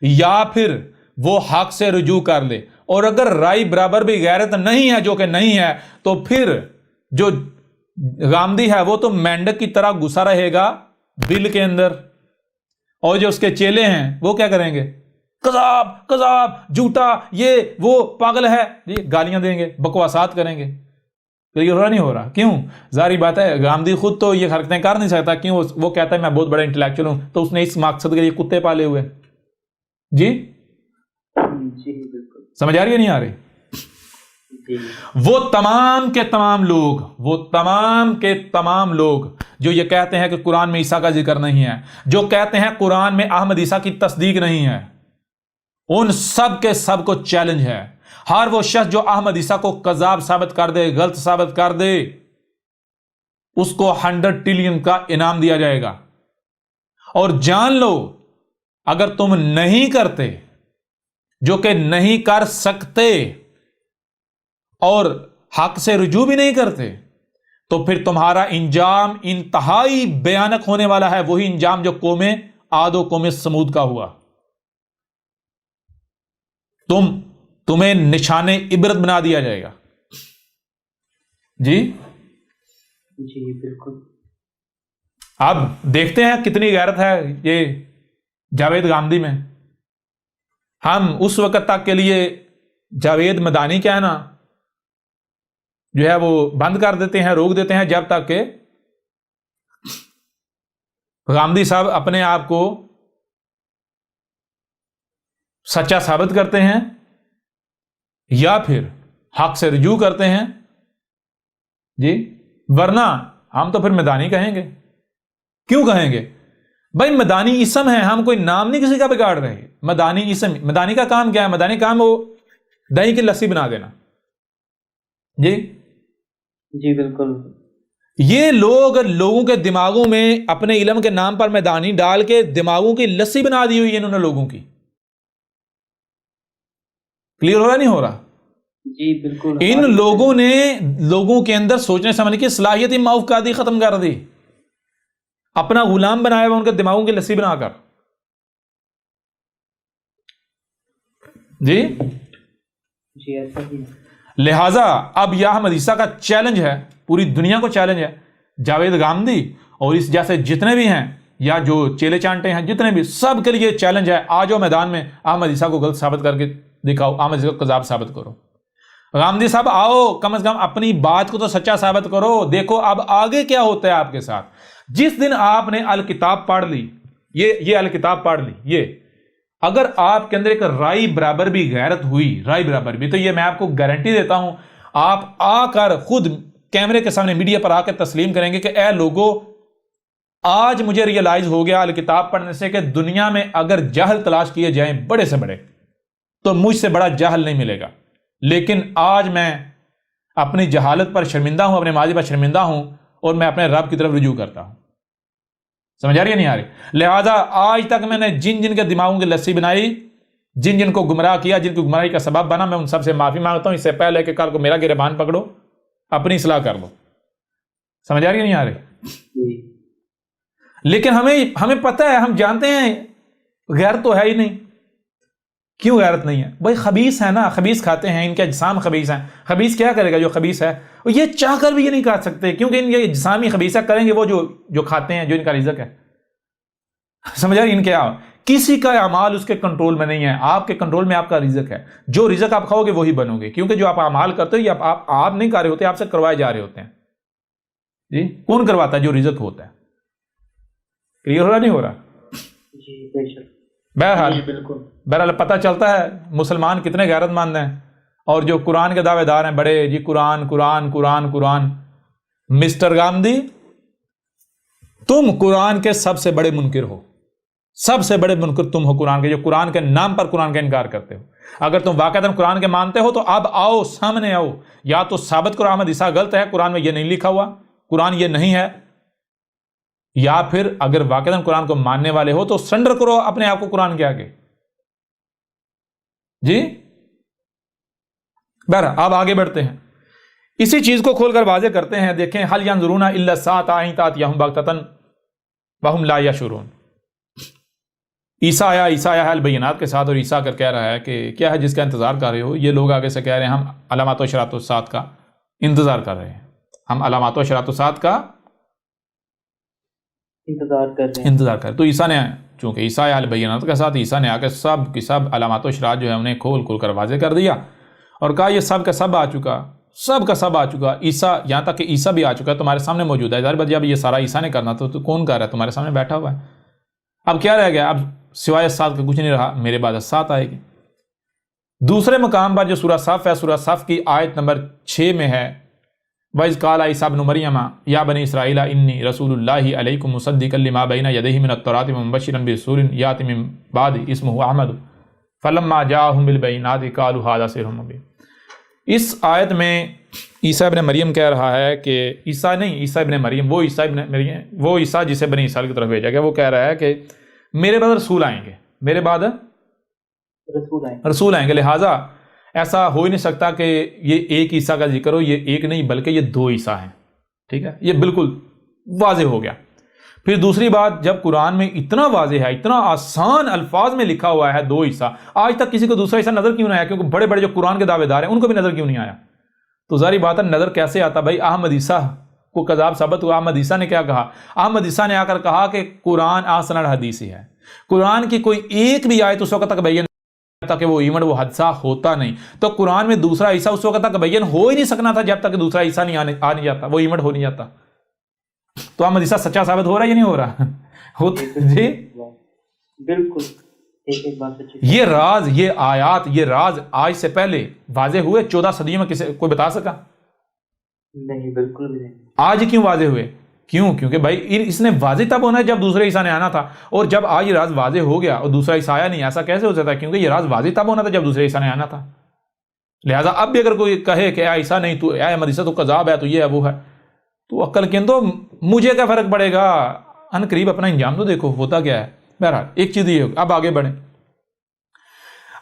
یا پھر وہ حق سے رجوع کر لے، اور اگر رائی برابر بھی غیرت نہیں ہے، جو کہ نہیں ہے، تو پھر جو گامدی ہے وہ تو مینڈک کی طرح گھسا رہے گا بل کے اندر، اور جو اس کے چیلے ہیں وہ کیا کریں گے؟ کذاب کذاب، جھوٹا، یہ وہ پاگل ہے، یہ گالیاں دیں گے، بکواسات کریں گے۔ تو یہ نہیں ہو رہا، کیوں؟ ظاہری بات ہے گامدی خود تو یہ حرکتیں کر نہیں سکتا، کیوں؟ وہ کہتا ہے میں بہت بڑا انٹلیکچوئل ہوں، تو اس نے اس مقصد کے لیے کتے پالے ہوئے۔ جی بالکل سمجھ آ رہی ہے نہیں آ رہی؟ وہ تمام کے تمام لوگ جو یہ کہتے ہیں کہ قرآن میں عیسیٰ کا ذکر نہیں ہے، جو کہتے ہیں قرآن میں احمد عیسیٰ کی تصدیق نہیں ہے، ان سب کے سب کو چیلنج ہے۔ ہر وہ شخص جو احمد عیسیٰ کو کذاب ثابت کر دے، غلط ثابت کر دے، اس کو $100 ٹریلین کا انعام دیا جائے گا۔ اور جان لو اگر تم نہیں کرتے، جو کہ نہیں کر سکتے، اور حق سے رجوع بھی نہیں کرتے، تو پھر تمہارا انجام انتہائی بھیانک ہونے والا ہے، وہی انجام جو قوم عاد و قوم سمود کا ہوا۔ تمہیں نشان عبرت بنا دیا جائے گا۔ جی جی بالکل. آپ دیکھتے ہیں کتنی غیرت ہے یہ جاوید گاندھی میں. ہم اس وقت تک کے لیے جاوید مدانی کہنا جو ہے وہ بند کر دیتے ہیں، روک دیتے ہیں، جب تک کہ گاندھی صاحب اپنے آپ کو سچا ثابت کرتے ہیں یا پھر حق سے رجوع کرتے ہیں. جی ورنہ ہم تو پھر مدانی کہیں گے. کیوں کہیں گے بھائی؟ مدانی اسم ہے، ہم کوئی نام نہیں کسی کا بگاڑ رہے. مدانی اسم، مدانی کا کام کیا ہے؟ مدانی کام وہ دہی کی لسی بنا دینا. جی جی بالکل. یہ لوگوں کے دماغوں میں اپنے علم کے نام پر مدانی ڈال کے دماغوں کی لسی بنا دی ہوئی ہے انہوں نے لوگوں کی. کلیئر ہو رہا نہیں ہو رہا؟ جی بالکل. ان لوگوں نے لوگوں کے اندر سوچنے سمجھنے کی صلاحیت ہی معاف کر دی، ختم کر دی. اپنا غلام بنایا ہوا ان کے دماغوں کی لسی بنا کر. جی جی ایسا ہی. لہذا اب یہ احمد عیسیٰ کا چیلنج ہے، پوری دنیا کو چیلنج ہے. جاوید گاندھی اور اس جیسے جتنے بھی ہیں یا جو چیلے چانٹے ہیں جتنے بھی، سب کے لیے چیلنج ہے. آ جاؤ میدان میں، احمد عیسیٰ کو غلط ثابت کر کے دکھاؤ، احمد عیسیٰ کو کذاب ثابت کرو. گاندھی صاحب آؤ، کم از کم اپنی بات کو تو سچا ثابت کرو. دیکھو اب آگے کیا ہوتا ہے آپ کے ساتھ. جس دن آپ نے الکتاب پڑھ لی، یہ الکتاب پڑھ لی، یہ اگر آپ کے اندر ایک رائی برابر بھی غیرت ہوئی، رائی برابر بھی، تو یہ میں آپ کو گارنٹی دیتا ہوں آپ آ کر خود کیمرے کے سامنے میڈیا پر آ کے تسلیم کریں گے کہ اے لوگو، آج مجھے ریئلائز ہو گیا الکتاب پڑھنے سے کہ دنیا میں اگر جہل تلاش کیے جائیں بڑے سے بڑے تو مجھ سے بڑا جہل نہیں ملے گا. لیکن آج میں اپنی جہالت پر شرمندہ ہوں، اپنے ماضی پر شرمندہ ہوں، اور میں اپنے رب کی طرف رجوع کرتا ہوں. سمجھ آ رہی ہے نہیں آ رہی؟ لہذا آج تک میں نے جن کے دماغوں کی لسی بنائی، جن کو گمراہ کیا، جن کو گمراہی کا سبب بنا، میں ان سب سے معافی مانگتا ہوں. اس سے پہلے کہ کل کو میرا گریبان پکڑو، اپنی اصلاح کر لو. سمجھ آ رہی ہے نہیں آ رہی؟ لیکن ہمیں پتہ ہے، ہم جانتے ہیں غیرت تو ہے ہی نہیں. کیوں غیرت نہیں ہے بھائی؟ خبیث ہے نا، خبیث کھاتے ہیں، ان کے اجسام خبیث ہیں. خبیث کیا کرے گا جو خبیث ہے؟ یہ چاہ کر بھی یہ نہیں کھا سکتے کیونکہ ان کے اجسام ہی خبیثہ کریں گے وہ جو کھاتے ہیں، جو ان کا رزق ہے. سمجھ رہی؟ ان کے کسی کا اعمال اس کے کنٹرول میں نہیں ہے. آپ کے کنٹرول میں آپ کا رزق ہے. جو رزق آپ کھاؤ گے وہی بنو گے، کیونکہ جو آپ اعمال کرتے ہو یہ آپ نہیں کر رہے ہوتے، آپ سے کروائے جا رہے ہوتے ہیں. جی کون کرواتا ہے؟ جو رزق ہوتا ہے. کلیئر ہو رہا نہیں ہو رہا؟ جی بے شک. بہرحال بالکل. بہرحال پتہ چلتا ہے مسلمان کتنے غیرت مند ہیں، اور جو قرآن کے دعوے دار ہیں بڑے، جی قرآن قرآن قرآن قرآن. مسٹر گاندھی، تم قرآن کے سب سے بڑے منکر ہو، سب سے بڑے منکر تم ہو قرآن کے، جو قرآن کے نام پر قرآن کا انکار کرتے ہو. اگر تم واقعتاً قرآن کے مانتے ہو تو اب آؤ، سامنے آؤ، یا تو ثابت کرو احمد عیسیٰ غلط ہے، قرآن میں یہ نہیں لکھا ہوا، قرآن یہ نہیں ہے، یا پھر اگر واقعتاً قرآن کو ماننے والے ہو تو سرنڈر کرو اپنے آپ کو قرآن کے آگے. جی بہرحال اب آگے بڑھتے ہیں، اسی چیز کو کھول کر واضح کرتے ہیں. دیکھیں، هل ينظرون الا الساعة ان تأتيهم بغتة وهم لا يشعرون. عیسیٰ آیا البینات کے ساتھ، اور عیسیٰ کر کہہ رہا ہے کہ کیا ہے جس کا انتظار کر رہے ہو؟ یہ لوگ آگے سے کہہ رہے ہیں ہم علامات و اشراط الساعۃ کا انتظار کر رہے ہیں، ہم علامات و اشراط الساعۃ کا انتظار کر. تو عیسیٰ نے، چونکہ عیسیٰ آیا البینات کے ساتھ، عیسیٰ نے آ کے سب کی سب علامات و اشراط جو ہے انہیں کھول کر واضح کر دیا، اور کہا یہ سب کا سب آ چکا، سب کا سب آ چکا. عیسیٰ، یہاں تک کہ عیسیٰ بھی آ چکا ہے، تمہارے سامنے موجود ہے. ظاہر بات جب یہ سارا عیسیٰ نے کرنا تو کون کر رہا ہے؟ تمہارے سامنے بیٹھا ہوا ہے. اب کیا رہ گیا؟ اب سوائے سات کا کچھ نہیں رہا. میرے بعد سات آئے گی. دوسرے مقام پر جو سورہ صف ہے، سورہ صف کی آیت نمبر 6 میں ہے، وَإِذْ قَالَ عِيسَىٰ ابْنُ مَرْيَمَ يَا بَنِي إِسْرَائِيلَ إِنِّي رَسُولُ اللَّهِ عَلَيْكُمْ مُصَدِّقًا لِمَا بَيْنَ يَدَيْهِ مِنَ التَّوْرَاةِ وَمُبَشِّرًا بِرَسُولٍ يَأْتِي مِن بَعْدِي اسْمُهُ أَحْمَدُ فَلَمَّا جَاءَهُم بِالْبَيِّنَاتِ قَالُوا هَٰذَا سِحْرٌ مُّبِينٌ. اس آیت میں عیسیٰ ابن مریم کہہ رہا ہے کہ عیسیٰ ابن مریم، وہ عیسیٰ جسے بنی اسرائیل کی طرف بھیجا گیا، وہ کہہ رہا ہے کہ میرے بعد رسول آئیں گے، میرے بعد رسول آئیں گے. لہٰذا ایسا ہو ہی نہیں سکتا کہ یہ ایک عیسیٰ کا ذکر ہو، یہ ایک نہیں بلکہ یہ 2 عیسیٰ ہیں. ٹھیک ہے، یہ بالکل واضح ہو گیا. پھر دوسری بات، جب قرآن میں اتنا واضح ہے، اتنا آسان الفاظ میں لکھا ہوا ہے 2 عیسیٰ، آج تک کسی کو دوسرا عیسیٰ نظر کیوں نہیں آیا؟ کیونکہ بڑے بڑے جو قرآن کے دعوے دار ہیں ان کو بھی نظر کیوں نہیں آیا؟ تو ظاہری بات ہے نظر کیسے آتا بھائی؟ احمد عیسیٰ کو کذاب ثابت ہوا. احمد عیسیٰ نے کیا کہا؟ احمد عیسیٰ نے آ کر کہا کہ قرآن احسن الحدیث ہے. قرآن کی کوئی ایک بھی آیت اس وقت تک بیان تک وہ ایونٹ وہ حادثہ ہوتا نہیں. تو قرآن میں دوسرا حصہ اس وقت تک بیان ہو ہی نہیں سکنا تھا جب تک دوسرا حصہ نہیں آ نہیں جاتا, وہ ایونٹ ہو نہیں جاتا. تو احمد عیسیٰ سچا ثابت ہو رہا ہے یا نہیں ہو رہا؟ جی بالکل ایک بات سچی. یہ راز, یہ آیات, یہ راز آج سے پہلے واضح ہوئے 14 صدیوں میں کسی کوئی بتا سکا؟ نہیں, بالکل بھی نہیں. آج کیوں واضح ہوئے؟ کیوں؟ کیونکہ بھائی اس نے واضح تب ہونا ہے جب دوسرے حصہ نے آنا تھا, اور جب آج یہ راز واضح ہو گیا اور دوسرا حصہ آیا نہیں, ایسا کیسے ہو سکتا ہے؟ کیونکہ یہ راز واضح تب ہونا تھا جب دوسرے حصہ نے آنا تھا. لہٰذا اب بھی اگر کوئی کہے کہ اے عیسیٰ نہیں, تو اے احمد عیسیٰ تو کذاب ہے, تو یہ ہے وہ ہے, تو عقل کے اندر مجھے کیا فرق پڑے گا؟ ان قریب اپنا انجام تو دیکھو ہوتا کیا ہے. بہرحال ایک چیز یہ ہوگی. اب آگے بڑھیں.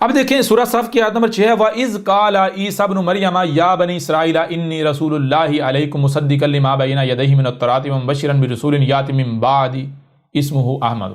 اب دیکھیں سورہ صف کی آیت نمبر 6 ہے وَإِذْ قَالَ عِيسَىٰ ابْنُ مَرْيَمَ يَا بَنِي إِسْرَائِيلَ إِنِّي رَسُولُ اللَّهِ عَلَيْكُمْ مُصَدِّقًا لِمَا بَيْنَ يَدَيْهِ مِنَ التَّوْرَاةِ وَمُبَشِّرًا بِرَسُولٍ يَأْتِي مِن بَعْدِي اسْمُهُ أَحْمَدُ.